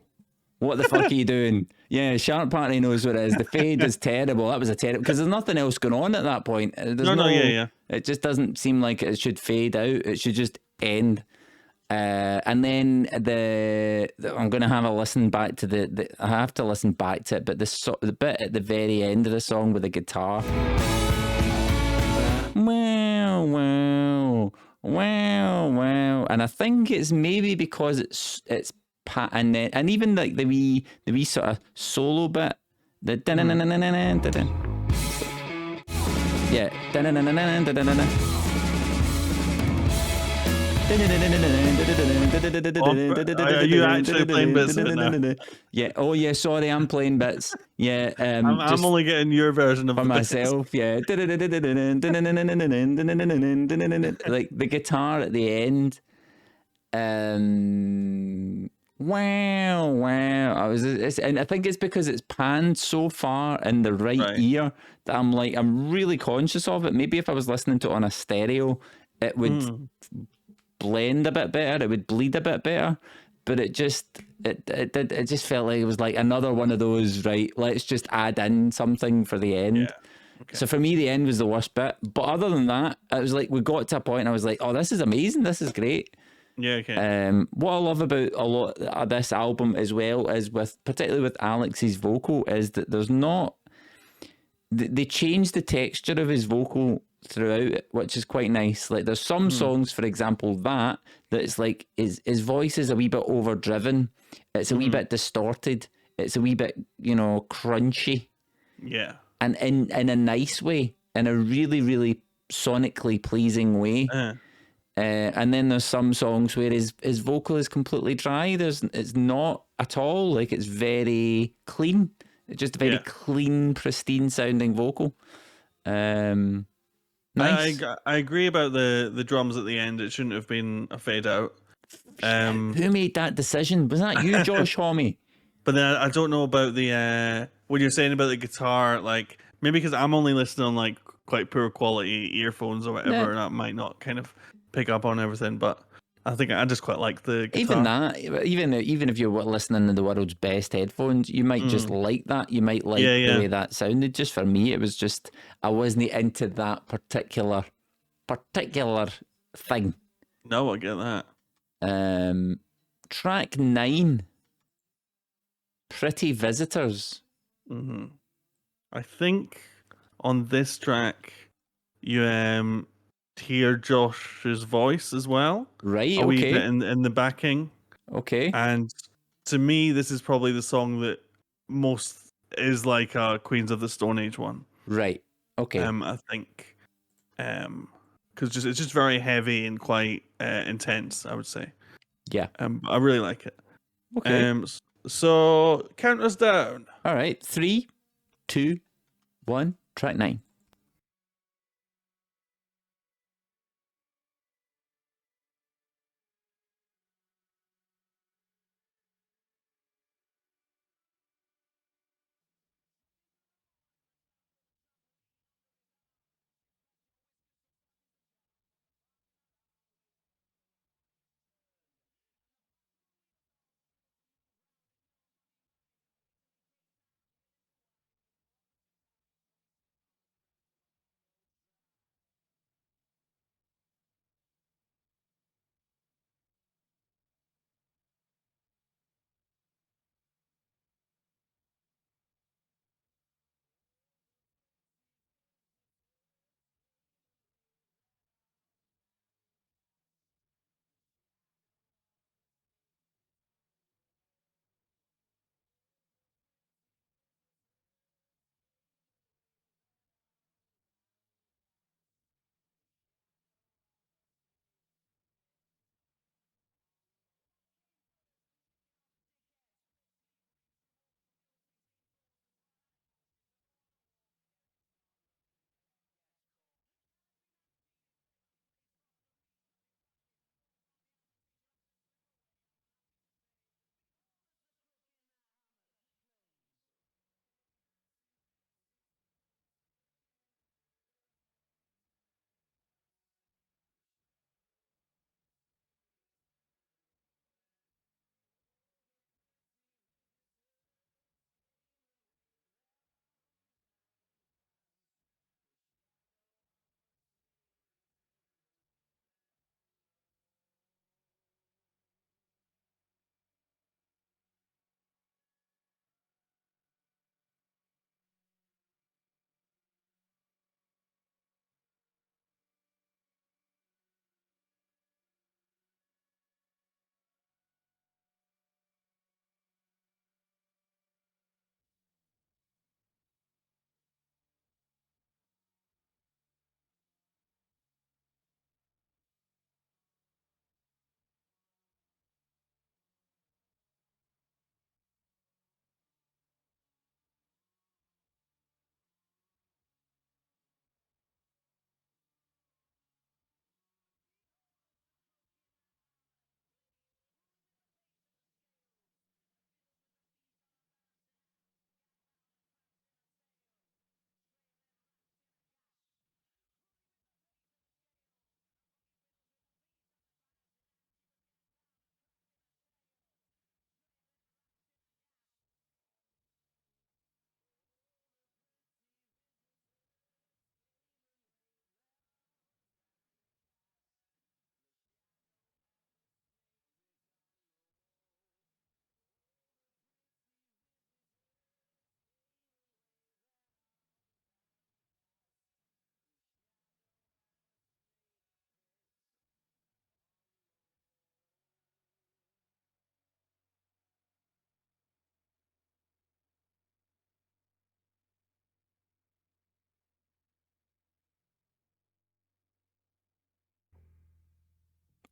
What the fuck are you doing? Yeah, Shark Party knows what it is. The fade is terrible. That was a terrible, because there's nothing else going on at that point. It just doesn't seem like it should fade out. It should just end. And then I'm going to have a listen back to I have to listen back to it, but the bit at the very end of the song with the guitar. Wow. And I think it's maybe because it's and even like the wee sort of solo bit, the Are you actually playing bits of it now? Yeah. Oh yeah. Sorry, I'm playing bits. Yeah. I'm only getting your version of for myself. Yeah. Like the guitar at the end. Wow. And I think it's because it's panned so far in the right ear that I'm really conscious of it. Maybe if I was listening to it on a stereo, it would blend a bit better. It would bleed a bit better. But it just felt like it was like another one of those, right? Let's just add in something for the end. Yeah. Okay. So for me, the end was the worst bit. But other than that, it was like we got to a point and I was like, oh, this is amazing. This is great. Yeah, okay. What I love about a lot of this album as well is particularly with Alex's vocal is that there's not, they changed the texture of his vocal throughout it, which is quite nice. Like there's some songs, for example, that it's like his voice is a wee bit overdriven. It's a wee bit distorted. It's a wee bit, crunchy. Yeah. And in a nice way, in a really, really sonically pleasing way. And then there's some songs where his vocal is completely dry. It's not at all. Like it's very clean. It's just a very clean, pristine sounding vocal. Nice. I agree about the drums at the end. It shouldn't have been a fade out. Who made that decision? Was that you, Josh Homme? But then I don't know about the what you're saying about the guitar. Like maybe because I'm only listening on like quite poor quality earphones or whatever, and that might not kind of pick up on everything, but I think I just quite like the guitar. Even if you're listening to the world's best headphones, you might just like that. You might like the way that sounded. Just for me, it was just I wasn't into that particular thing. No, I get that. Track 9, Pretty Visitors. I think on this track, you hear Josh's voice as well. Right. A wee bit in the backing. Okay. And to me, this is probably the song that most is like a Queens of the Stone Age one. Right. Okay. I think, because it's just very heavy and quite intense, I would say. Yeah. I really like it. Okay. So count us down. All right. 3, 2, 1. Track 9.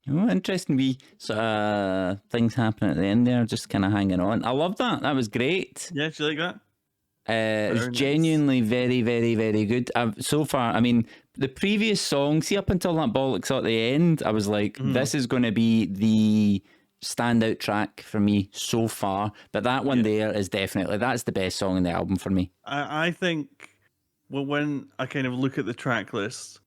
Oh, interesting wee things happening at the end there, just kind of hanging on. I love that. That was great. Yeah, do you like that? It was genuinely very, very, very good. So far, I mean, the previous song, see up until that bollocks at the end, I was like, this is going to be the standout track for me so far. But that one there is definitely, that's the best song in the album for me. I think when I kind of look at the track list,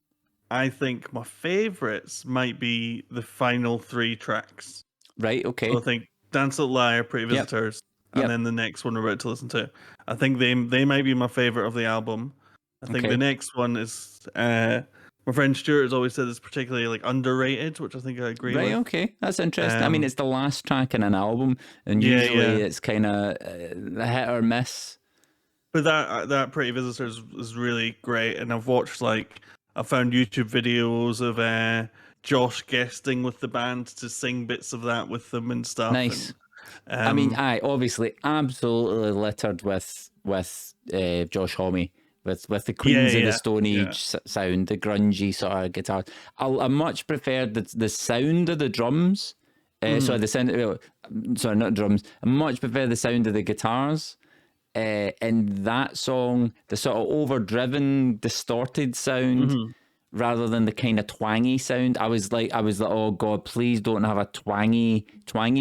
I think my favorites might be the final 3 tracks. Right, okay. So I think Dance Like Liar, Pretty Visitors, and then the next one we're about to listen to. I think they might be my favorite of the album. I think the next one is my friend Stuart has always said it's particularly like underrated, which I think I agree with. Right, okay. That's interesting. I mean, it's the last track in an album, and usually it's kind of a hit or miss. But that Pretty Visitors is really great, and I found YouTube videos of Josh guesting with the band to sing bits of that with them and stuff. Nice. And, I mean, obviously absolutely littered with Josh Homme. With the Queens of the Stone Age sound, the grungy sort of guitar. I much prefer the sound of the drums. Sorry, not drums. I much prefer the sound of the guitars. In that song, the sort of overdriven, distorted sound, rather than the kind of twangy sound. I was like, oh God, please don't have a twangy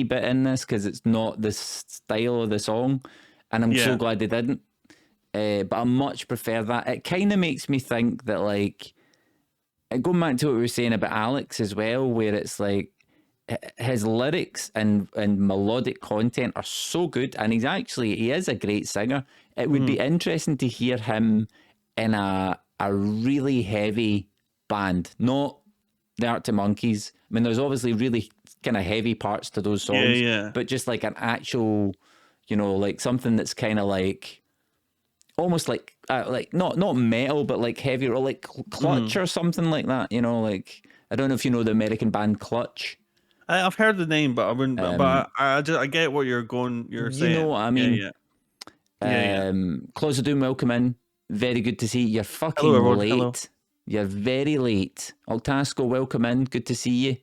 bit in this, because it's not the style of the song. And I'm so glad they didn't. But I much prefer that. It kind of makes me think that, like, going back to what we were saying about Alex as well, where it's like his lyrics and melodic content are so good, and he is a great singer. It would be interesting to hear him in a really heavy band, not the Arctic Monkeys. I mean, there's obviously really kind of heavy parts to those songs, but just like an actual, like something that's kind of like, almost like not metal, but like heavy, or like Clutch or something like that. Like, I don't know if you know the American band Clutch. I've heard the name, but I wouldn't. But I get what you're saying. You know what I mean? Close the Doom, welcome in. Very good to see you. You're fucking late. Hello. You're very late. Altasco, welcome in. Good to see you.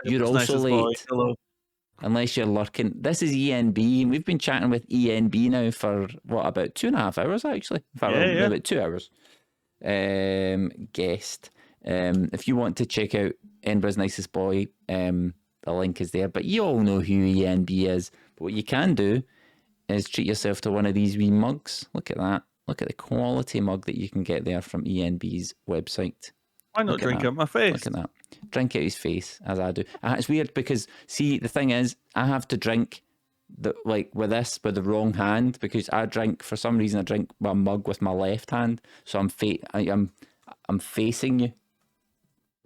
You're also late. Boy. Hello. Unless you're lurking. This is ENB. We've been chatting with ENB now for, about 2.5 hours, actually? About 2 hours. Guest. If you want to check out Edinburgh's Nicest Boy, the link is there. But you all know who ENB is. But what you can do is treat yourself to one of these wee mugs. Look at that. Look at the quality mug that you can get there from ENB's website. Why not drink out my face? Look at that. Drink out his face, as I do. It's weird because, see, the thing is, I have to drink with the wrong hand, because for some reason, I drink my mug with my left hand. So I'm facing you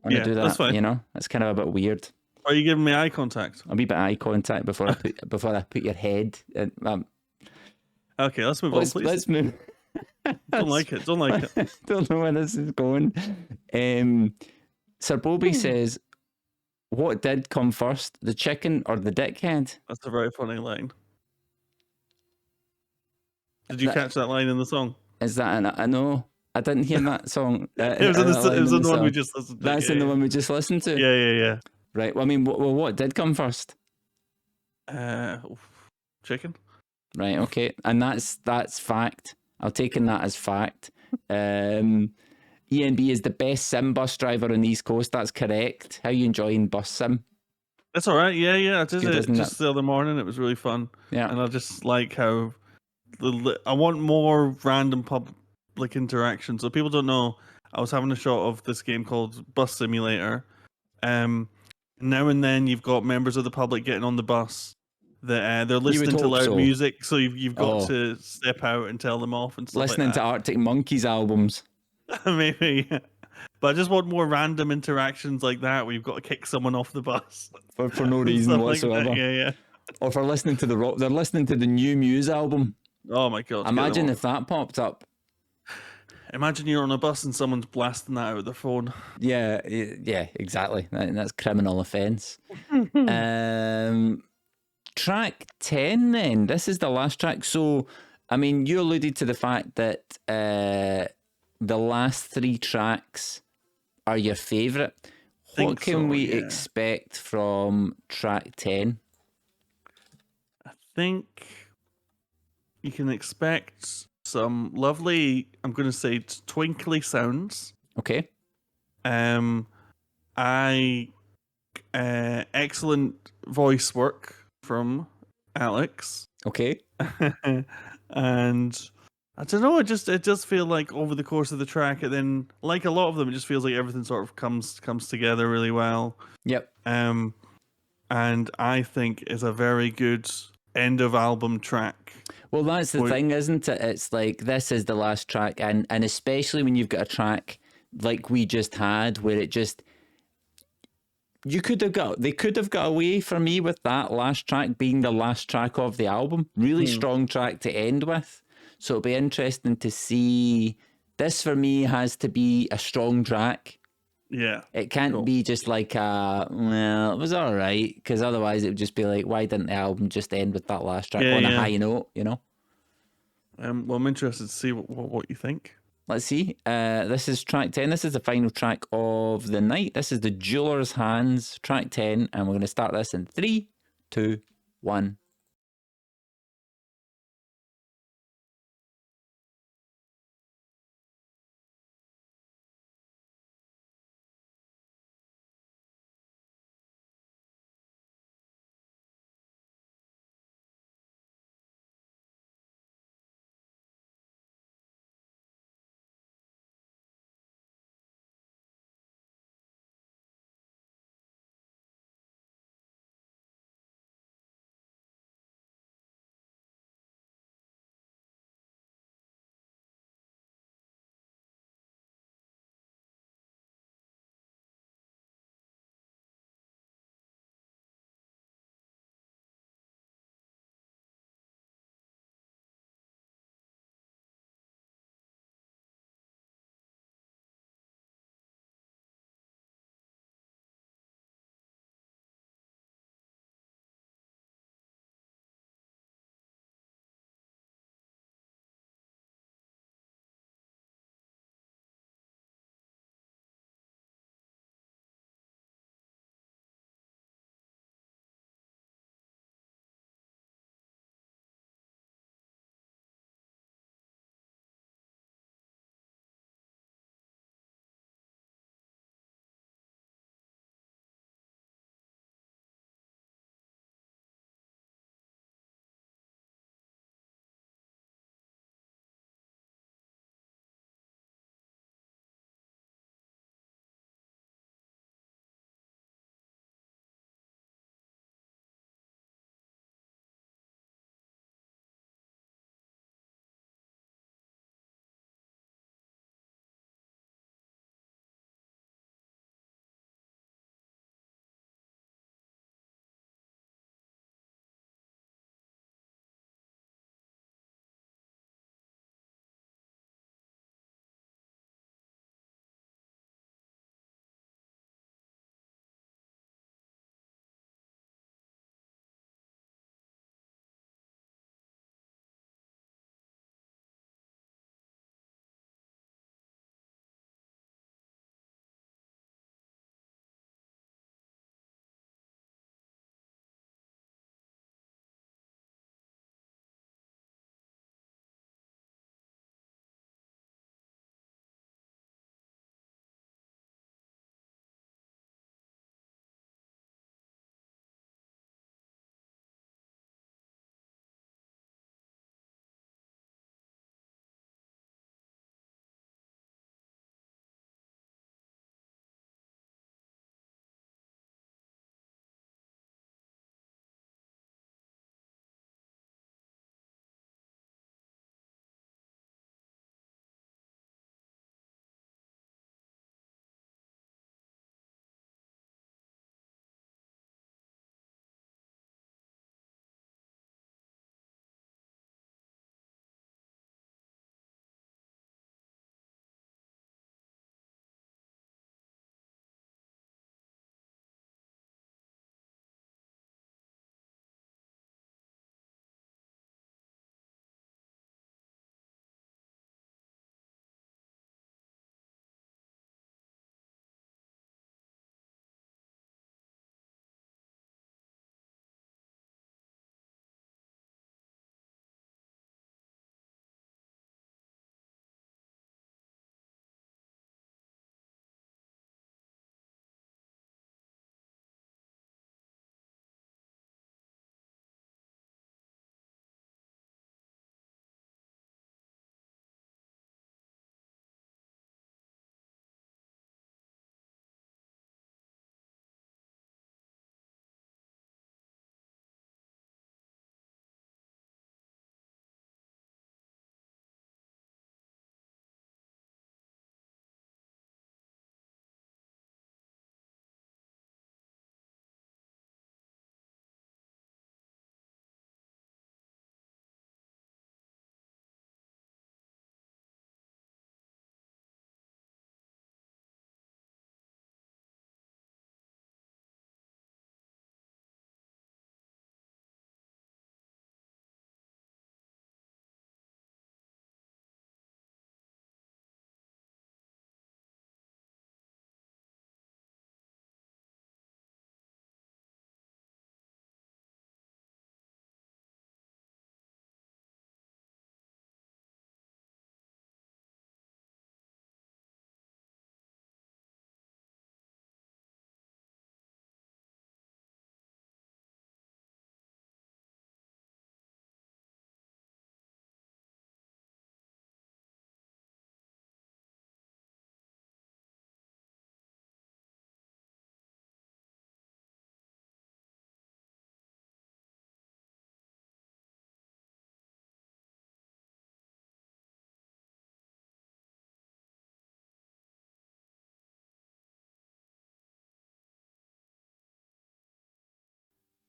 when I do that. That's fine. It's kind of a bit weird. Are you giving me eye contact? A wee bit of eye contact before I put your head in. Okay, let's move on, please. Let's move. Don't like it. Don't know where this is going. Sir Bobby says, what did come first, the chicken or the dickhead? That's a very funny line. Did you catch that line in the song? Is that I know. I didn't hear that song. It was in the one we just listened to. That's in the one we just listened to? Yeah. Right. Well, I mean, what did come first? Chicken. Right, okay. And that's fact. I'll take that as fact. ENB is the best sim bus driver on the East Coast. That's correct. How are you enjoying bus sim? That's all right. Yeah. I did it just the other morning. It was really fun. Yeah. And I just like how I want more random public interaction. So people don't know, I was having a shot of this game called Bus Simulator. Now and then you've got members of the public getting on the bus. They're listening to loud music, so you've got to step out and tell them off and stuff. Listening to Arctic Monkeys albums. Maybe. But I just want more random interactions like that, where you've got to kick someone off the bus for no reason whatsoever. Like yeah. Or for listening to they're listening to the new Muse album. Oh my god! Imagine if that popped up. Imagine you're on a bus and someone's blasting that out of their phone. Yeah, exactly. That's criminal offence. Track 10 then. This is the last track. So, I mean, you alluded to the fact that the last 3 tracks are your favourite. What can we expect from track 10? I think you can expect some lovely, I'm going to say, twinkly sounds. Okay. Excellent voice work from Alex. Okay. And I don't know, it just feel like over the course of the track, and then like a lot of them, it just feels like everything sort of comes together really well. Yep. And I think is a very good end of album track. Well, that's the thing, isn't it? It's like, this is the last track, and especially when you've got a track like we just had, where it just, they could have got away for me with that last track being the last track of the album. Really strong track to end with. So it'll be interesting to see. This for me has to be a strong track. Yeah. It can't be just like well, it was all right, because otherwise it would just be like, why didn't the album just end with that last track on a high note, you know? Well, I'm interested to see what you think. Let's see. This is track 10. This is the final track of the night. This is the Jeweler's Hands, track 10, and we're going to start this in 3, 2, 1.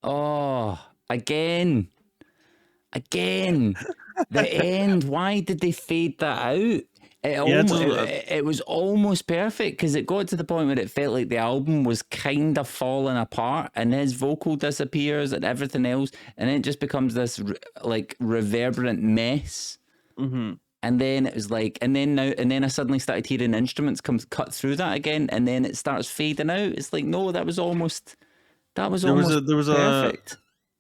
Oh, again. The end. Why did they fade that out? It was almost perfect because it got to the point where it felt like the album was kind of falling apart and his vocal disappears and everything else, and it just becomes this like reverberant mess. Mm-hmm. And then it was like, and then I suddenly started hearing instruments cut through that again, and then it starts fading out. It's like, no, that was almost perfect.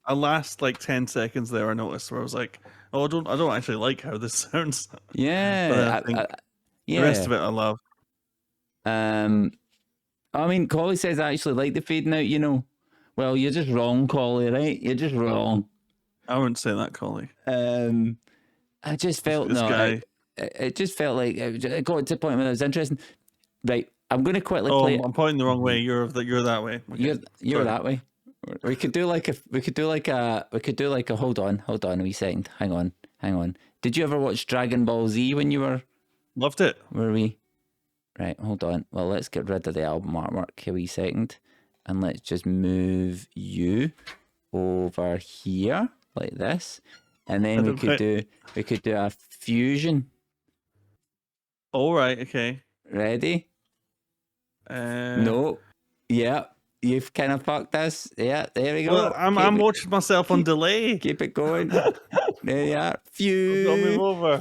A last like 10 seconds there I noticed where I was like, oh, I don't actually like how this sounds. Yeah. But the rest of it I love. I mean, Collie says I actually like the fading out, you know. Well, you're just wrong, Collie, right? You're just wrong. I wouldn't say that, Collie. I just felt it just felt like it got to the point where it was interesting. Right, I'm going to quickly play. I'm pointing the wrong way. You're that way. Okay. You're that way. We could do like a hold on a wee second. Hang on. Did you ever watch Dragon Ball Z when you were? Loved it. Were we? Right, hold on. Well, let's get rid of the album artwork a wee second, and let's just move you over here like this, and then we could do a fusion. All right. Okay. Ready? No. Yeah. You've kind of fucked us. Yeah, there we go. Well, I'm watching myself on delay. Keep it going. There you are. Move over.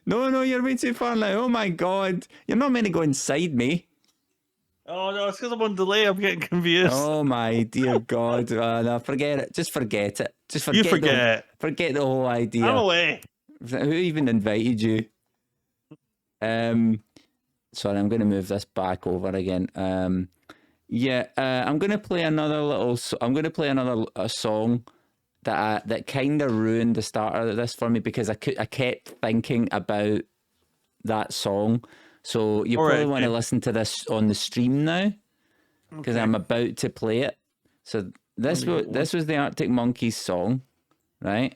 No, you're way too far now. Oh my God. You're not meant to go inside me. Oh no, it's because I'm on delay. I'm getting confused. Oh my dear God. No, forget it. Just forget it. Forget the whole idea. I'm away. Who even invited you? Sorry, I'm going to move this back over again. I'm going to play another song that kind of ruined the start of this for me because I kept thinking about that song. So you probably want to listen to this on the stream now because I'm about to play it. So this was the Arctic Monkeys song, right?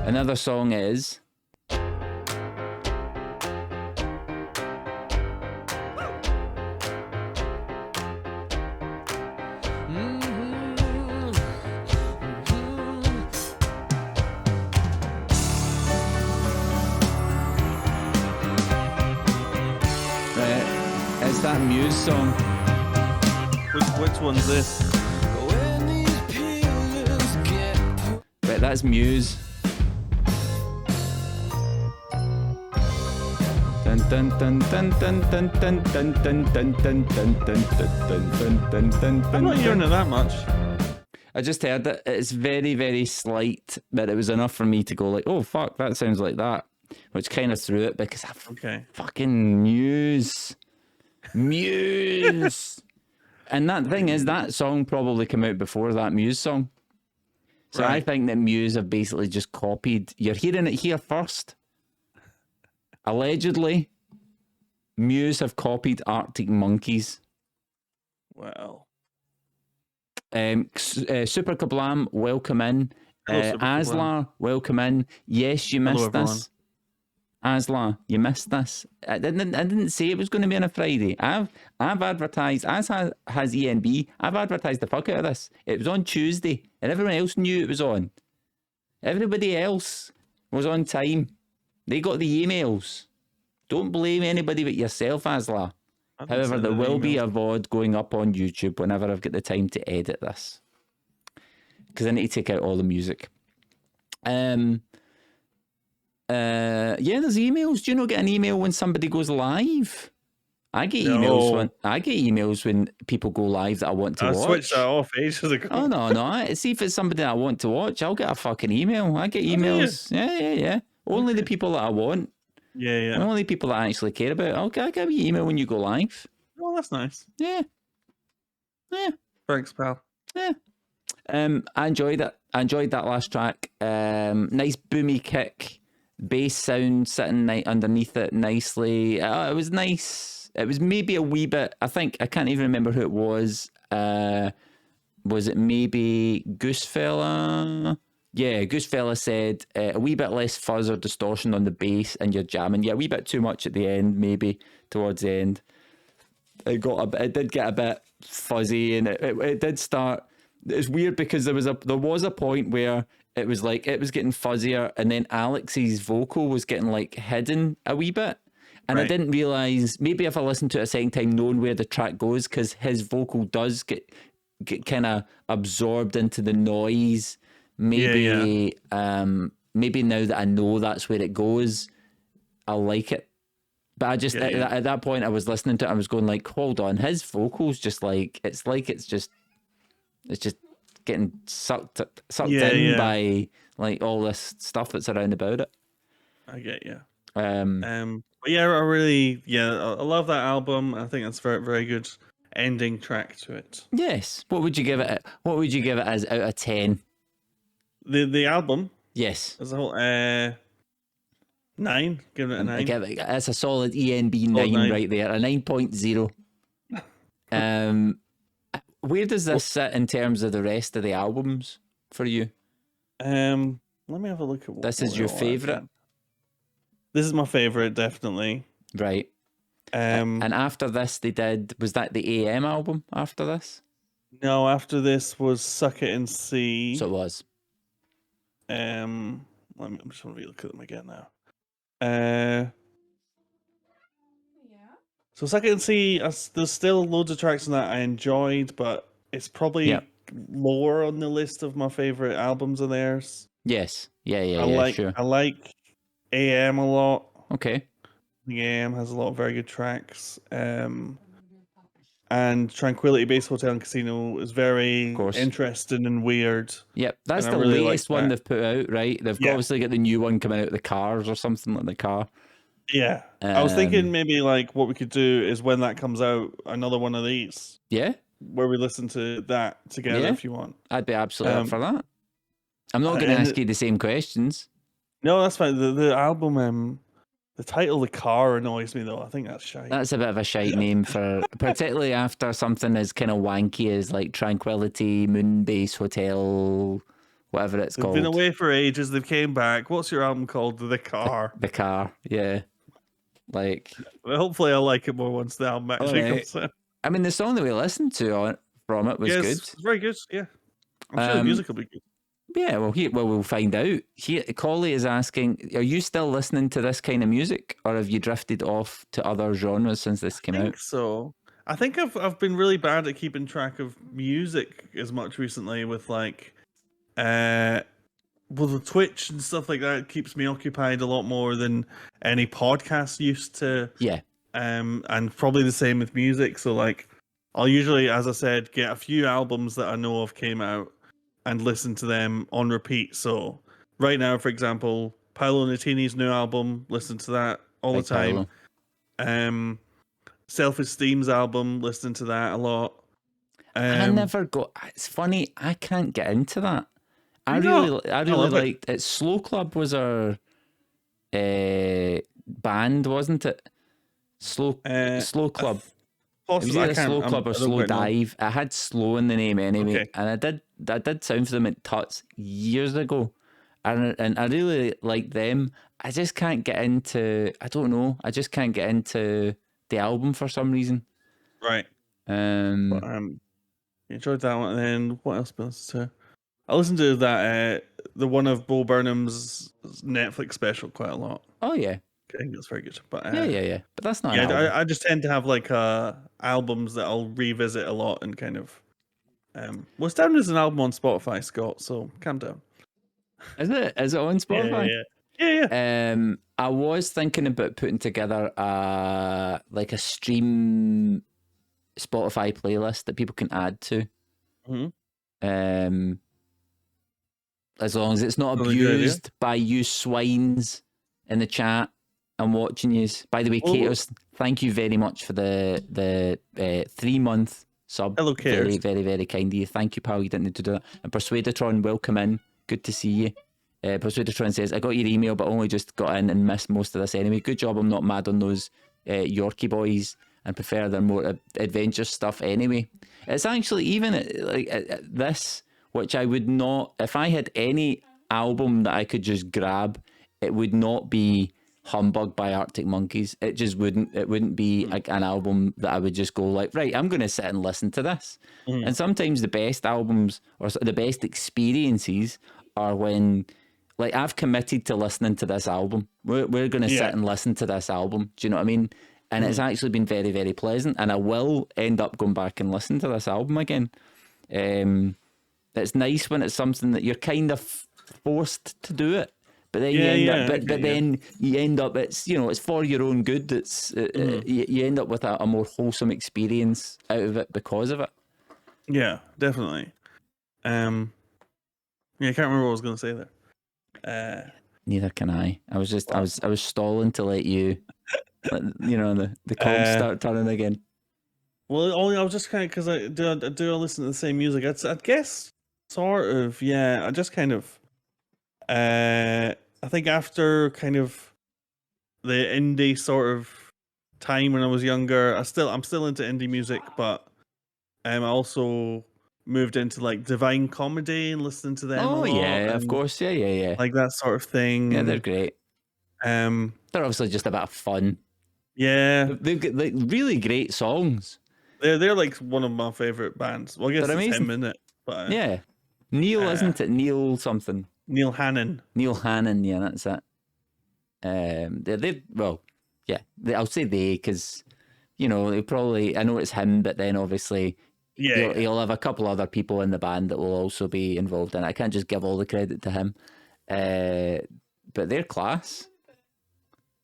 Another song is it's that Muse song. Which one's this? Right, that's Muse. I'm not hearing it that much. I just heard it. It's very, very slight, but it was enough for me to go like, oh fuck, that sounds like that. Which kind of threw it because fucking Muse. And that thing is, that song probably came out before that Muse song. So I think that Muse have basically just copied. You're hearing it here first. Allegedly, Muse have copied Arctic Monkeys. Wow. Super Kablam, welcome in. Asla, welcome in. Yes, you missed this. Asla, you missed this. I didn't say it was going to be on a Friday. I've advertised, as has ENB. I've advertised the fuck out of this. It was on Tuesday, and everyone else knew it was on. Everybody else was on time. They got the emails. Don't blame anybody but yourself, Asla. However, there will be a VOD going up on YouTube whenever I've got the time to edit this. Because I need to take out all the music. There's emails. Do you not get an email when somebody goes live? I get emails when people go live that I want to watch. I switched that off ages ago. Oh no. See if it's somebody that I want to watch, I'll get a fucking email. I get emails. Yeah. Only the people that I want. Yeah. Only people that I actually care about. I'll get an email when you go live. Oh, that's nice. Yeah. Thanks, pal. Yeah. I enjoyed it. I enjoyed that last track. Nice boomy kick, bass sound sitting underneath it nicely. It was nice. It was maybe a wee bit. I can't even remember who it was. Was it maybe Goosefella? Yeah, Goosefella said a wee bit less fuzz or distortion on the bass and you're jamming. Yeah, a wee bit too much at the end, maybe towards the end. It did get a bit fuzzy, and it did start. It's weird because there was a point where it was getting fuzzier, and then Alex's vocal was getting like hidden a wee bit. And I didn't realise, maybe if I listened to it a second time, knowing where the track goes, because his vocal does get kind of absorbed into the noise. Maybe maybe now that I know that's where it goes, I'll like it. But I just, at that point, I was listening to it, I was going like, hold on, his vocals just it's just getting sucked in by like all this stuff that's around about it. I get you. But yeah, I love that album. I think that's very, very good ending track to it. Yes. What would you give it? What would you give it as out of 10? The album? Yes. As a whole, 9. Give it a 9. That's a solid ENB 9 right there. A 9.0. Where does this sit in terms of the rest of the albums for you? Let me have a look at what this is your favorite. This is my favorite, definitely. Right. And after this, was that the AM album after this? No, after this was Suck It and See. So it was. I'm just going to look at them again now. So Suck It and See, there's still loads of tracks on that I enjoyed, but it's probably lower on the list of my favorite albums of theirs. Yes. Sure. I like AM a lot. Okay. The AM has a lot of very good tracks. And Tranquility Base Hotel and Casino is very interesting and weird. Yep, that's the really latest one they've put out, right? They've obviously got the new one coming out, the Cars or something like the car. Yeah. I was thinking maybe like what we could do is when that comes out, another one of these. Yeah. Where we listen to that together if you want. I'd be absolutely up for that. I'm not going to ask you the same questions. No, that's fine. The album, the title, The Car, annoys me though. I think that's shite. That's a bit of a shite name for, particularly after something as kind of wanky as like Tranquility, Moonbase Hotel, whatever it's called. They've been away for ages. They've came back. What's your album called? The Car. The Car, yeah. Like, well, hopefully I'll like it more once the album actually comes out. I mean, the song that we listened to from it was good. It's very good, yeah. I'm sure the music will be good. Yeah, we'll find out. Collie is asking, are you still listening to this kind of music, or have you drifted off to other genres since this came out? I think so. I think I've been really bad at keeping track of music as much recently with like, with Twitch and stuff like that. It keeps me occupied a lot more than any podcast used to. Yeah. And probably the same with music. So like, I'll usually, as I said, get a few albums that I know of came out and listen to them on repeat. So right now, for example, Paolo Nutini's new album, listen to that all the time. Self-Esteem's album, listen to that a lot. It's funny, I can't get into that. I really liked it. Slow Club was our band, wasn't it? Slow Club. It was either Slow Club or Slow Dive. I had Slow in the name anyway, and I did sound for them at Tuts years ago, and I really liked them. I just can't get into. I don't know. I just can't get into the album for some reason. Right. Enjoyed that one. And then what else was to? I listened to that the one of Bo Burnham's Netflix special quite a lot. Oh yeah. I think that's very good. But yeah. But that's not. Yeah, I just tend to have like albums that I'll revisit a lot and kind of. Well, it's down as an album on Spotify, Scott. So calm down. Is it? Is it on Spotify? Yeah. I was thinking about putting together like a stream Spotify playlist that people can add to. Mm-hmm. As long as it's not abused by you swines in the chat. I'm watching you. By the way, Katers, thank you very much for the 3-month sub. Hello, Katers. Very, very, very kind of you. Thank you, pal. You didn't need to do that. And Persuadatron, welcome in. Good to see you. Persuadatron says, I got your email, but only just got in and missed most of this anyway. Good job. I'm not mad on those Yorkie boys and prefer their more adventure stuff anyway. It's actually even like this, which I would not, if I had any album that I could just grab, it would not be Humbug by Arctic Monkeys. It just wouldn't. It wouldn't be like an album that I would just go like, right, I'm going to sit and listen to this. And sometimes the best albums or the best experiences are when, like, I've committed to listening to this album. We're going to sit and listen to this album. Do you know what I mean? And it's actually been very, very pleasant. And I will end up going back and listen to this album again. It's nice when it's something that you're kind of forced to do it. But then you end up, it's, you know, it's for your own good. It's you end up with a more wholesome experience out of it because of it. Yeah, definitely. Yeah, I can't remember what I was going to say there. Neither can I. I was stalling to let you, you know, the cogs start turning again. Well, only I was just kind of, because I do listen to the same music. I guess sort of, yeah. I just kind of. I think after kind of the indie sort of time when I was younger, I'm still into indie music, but I also moved into like Divine Comedy and listening to them. Oh yeah, of course, yeah, like that sort of thing. Yeah, they're great. They're obviously just a bit of fun. Yeah, they've got like really great songs. They're like one of my favorite bands. Well, I guess it's him, isn't it? But yeah, Neil, isn't it? Neil something. Neil Hannon. Yeah, that's it. I'll say they, because, you know, they probably, I know it's him, but then obviously he'll have a couple other people in the band that will also be involved in it. I can't just give all the credit to him. But they're class.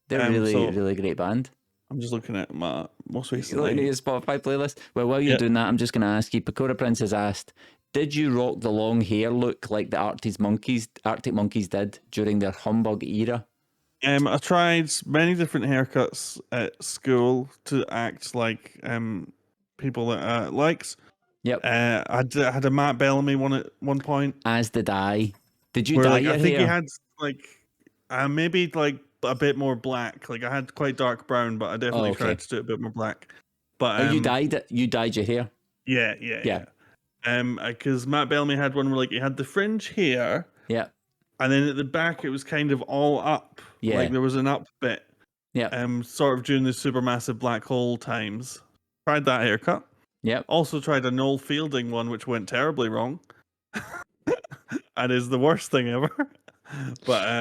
They're really great band. I'm just looking at my most recent Spotify playlist. Well, while you're doing that, I'm just going to ask you, Pakora Prince has asked, did you rock the long hair look like the Arctic Monkeys did during their Humbug era? I tried many different haircuts at school to act like people that likes. Yep. I had a Matt Bellamy one at one point. As did I. Did you dye your hair? I think he had like maybe like a bit more black. Like I had quite dark brown, but I definitely tried to do it a bit more black. But you dyed it. You dyed your hair. Yeah. Because Matt Bellamy had one where like he had the fringe here. Yeah. And then at the back it was kind of all up. Yeah. Like there was an up bit. Yeah. Sort of during the supermassive black hole times. Tried that haircut. Yeah. Also tried a Noel Fielding one, which went terribly wrong. And is the worst thing ever. But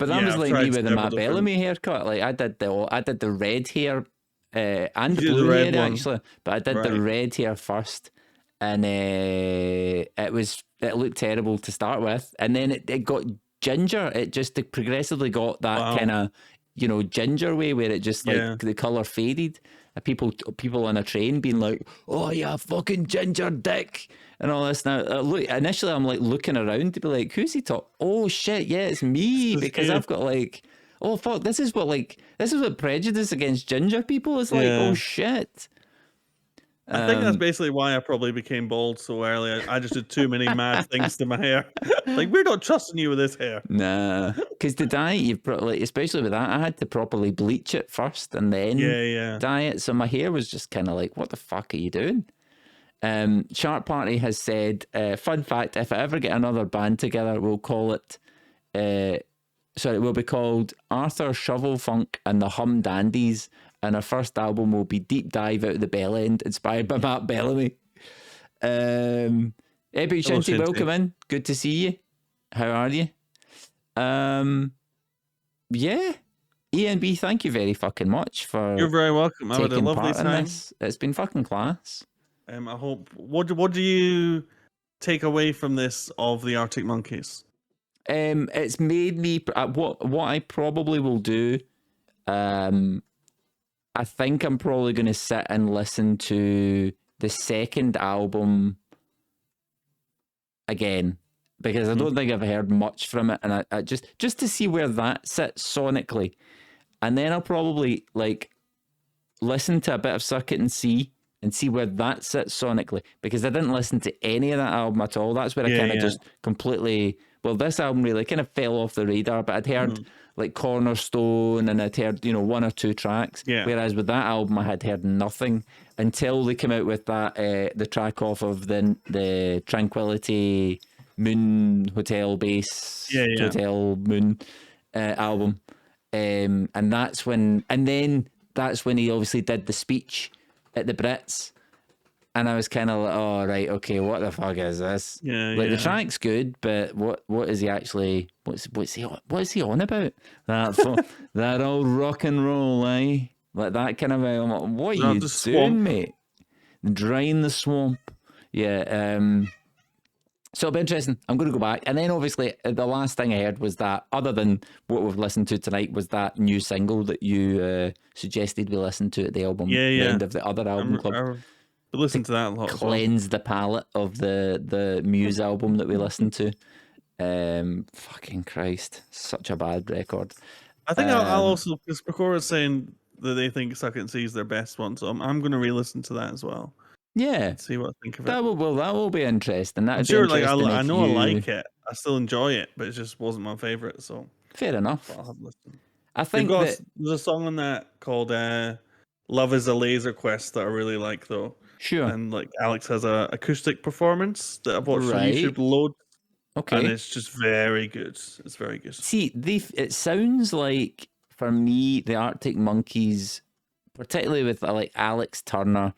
that was like me with the Matt Bellamy haircut. Like I did the red hair and the blue hair actually, but I did the red hair first. And it looked terrible to start with, and then it got ginger. It just progressively got that kind of, you know, ginger way where it just like the color faded. People on a train being like, "Oh yeah, fucking ginger dick," and all this. Now, initially I'm like looking around to be like, "Who's he talking?" Oh shit, yeah, it's me, because I've got like, oh fuck, this is what prejudice against ginger people is like. Oh shit. I think that's basically why I probably became bald so early. I just did too many mad things to my hair. Like, we're not trusting you with this hair. Nah, because the dye, especially with that, I had to properly bleach it first and then dye it. So my hair was just kind of like, what the fuck are you doing? Sharp Party has said, fun fact, if I ever get another band together, we'll call it, it will be called Arthur Shovelfunk and the Hum Dandies. And our first album will be Deep Dive Out of the Bell End, inspired by Matt Bellamy. Epic Shinty, welcome in. Good to see you. How are you? ENB, thank you very fucking much for. You're very welcome. I had a lovely time. It's been fucking class. I hope. What do you take away from this of the Arctic Monkeys? It's made me. What I probably will do. I think I'm probably going to sit and listen to the second album again, because I don't think I've heard much from it, and I just to see where that sits sonically, and then I'll probably like listen to a bit of Circuit and see where that sits sonically, because I didn't listen to any of that album at all. That's where I kind of just completely. Well, this album really kind of fell off the radar, but I'd heard like Cornerstone and I'd heard, one or two tracks. Yeah. Whereas with that album, I had heard nothing until they came out with that the track off of the Tranquility Moon Hotel Base, Hotel Moon album. And then that's when he obviously did the speech at the Brits. And I was kind of like, oh, right, okay, what the fuck is this? The track's good, but what is he actually, what is he on about? That old rock and roll, eh? Like that kind of, what are you doing, mate? Drain the swamp. Yeah, so it'll be interesting. I'm going to go back. And then obviously the last thing I heard was that, other than what we've listened to tonight, was that new single that you suggested we listen to at the album, the end of the other album club. I listened to that a lot. Cleanse the palate of the Muse album that we listened to. Fucking Christ. Such a bad record. I think I'll also, because Pecora is saying that they think Suck It and See is their best one, so I'm going to re-listen to that as well. Yeah, see what I think of it. That will be interesting. I'm sure, like I know I like it. I still enjoy it, but it just wasn't my favorite. So fair enough. I'll have to listen. I think there's a song on that called "Love Is a Laser Quest" that I really like, though. Sure. And like Alex has a acoustic performance that I've watched on YouTube loads. Okay. And it's just very good. It's very good. See, it sounds like, for me, the Arctic Monkeys, particularly with like Alex Turner.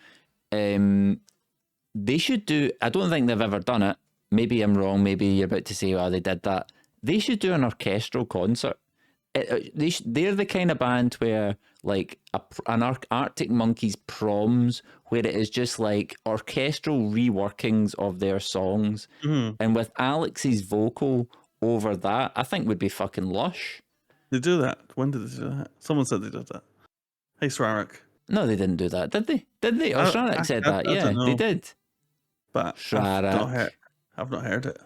They should do, I don't think they've ever done it. Maybe I'm wrong. Maybe you're about to say, well, they did that. They should do an orchestral concert. They're the kind of band where, like, an Arctic Monkeys proms, where it is just like orchestral reworkings of their songs. Mm-hmm. And with Alex's vocal over that, I think would be fucking lush. They do that. When did they do that? Someone said they did that. Hey, Srarak. No, they didn't do that, did they? Did they? Or Srarak said that. Yeah, they did. But Srarak. I've not heard it.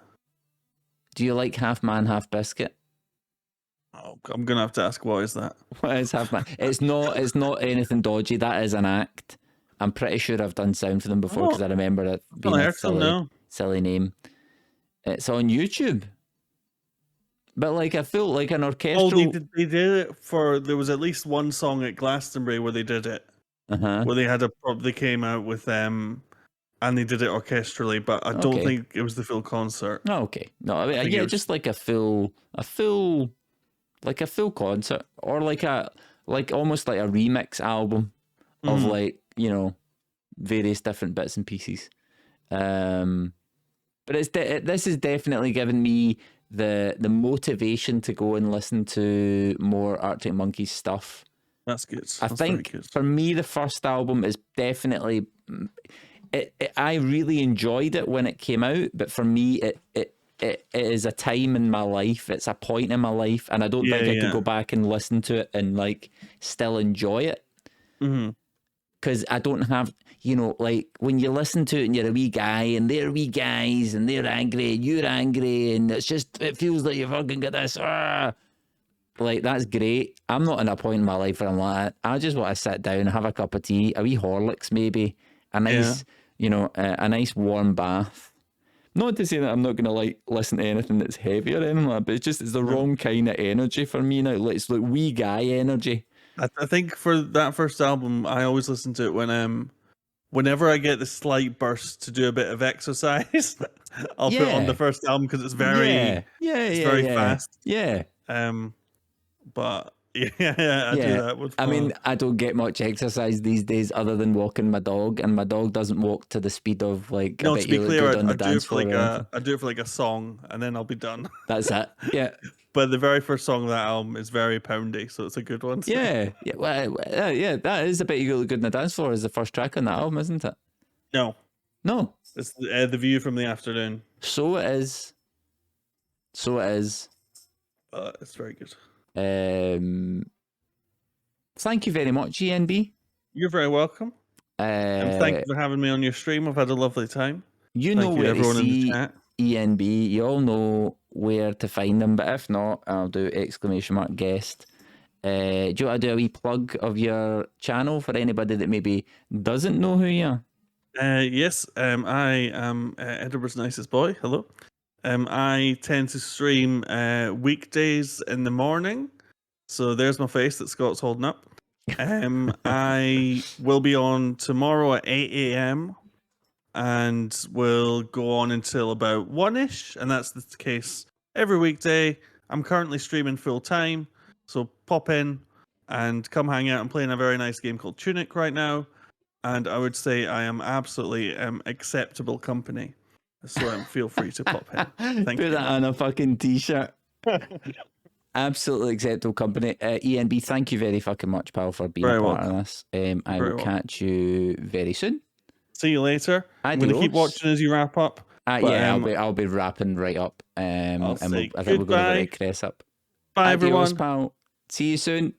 Do you like Half Man, Half Biscuit? Oh, I'm gonna have to ask, what is that? What is Half Man? It's not anything dodgy. That is an act. I'm pretty sure I've done sound for them before because I remember it being a silly name. It's on YouTube. But like I feel like an orchestral. Oh, they did it for. There was at least one song at Glastonbury where they did it. Where they had they came out with them, and they did it orchestrally. But I don't think it was the full concert. Oh, okay. No, I mean, just like a full concert, or like almost like a remix album of like, you know, various different bits and pieces. But this is definitely given me the motivation to go and listen to more Arctic Monkeys stuff. That's good. I think for me the first album is definitely I really enjoyed it when it came out, but for me it is a time in my life, it's a point in my life, and I don't think I could go back and listen to it and like still enjoy it. Because I don't have, you know, like when you listen to it and you're a wee guy and they're wee guys and they're angry and you're angry and it feels like you fucking got this. Like, that's great. I'm not in a point in my life where I'm like that. I just want to sit down, have a cup of tea, a wee Horlicks maybe, a nice, you know, a nice warm bath. Not to say that I'm not going to like listen to anything that's heavy or anything like that, but it's the wrong kind of energy for me now. It's like wee guy energy. I think for that first album, I always listen to it whenever I get the slight burst to do a bit of exercise. I'll put on the first album because it's very very fast. Yeah. But I do that with. I mean, I don't get much exercise these days other than walking my dog, and my dog doesn't walk to the speed of like. No, to be clear, I do it for like a song, and then I'll be done. That's it. Yeah. But the very first song of that album is very poundy, so it's a good one. Yeah. Well, that is a bit you look good in the dance floor. Is the first track on that album, isn't it? No. It's the View from the Afternoon. So it is. It's very good. Thank you very much, ENB. You're very welcome. And thank you for having me on your stream. I've had a lovely time. You know where to see ENB. You all know where to find them, but if not, I'll do !guest. Do you want to do a wee plug of your channel for anybody that maybe doesn't know who you are? Yes, I am Edinburgh's nicest boy. Hello. I tend to stream weekdays in the morning. So there's my face that Scott's holding up. I will be on tomorrow at 8 a.m. and will go on until about 1-ish, and that's the case every weekday. I'm currently streaming full time, so pop in and come hang out. I'm playing a very nice game called Tunic right now, and I would say I am absolutely acceptable company. So feel free to pop in. Thank you. Put that on a fucking t-shirt. Absolutely acceptable company. ENB, thank you very fucking much, pal, for being a part of this. I will catch you very soon. See you later. I'm going to keep watching as you wrap up. Yeah, I'll be wrapping right up. I think we're going to let Chris up. Bye, everyone. Adios, pal. See you soon.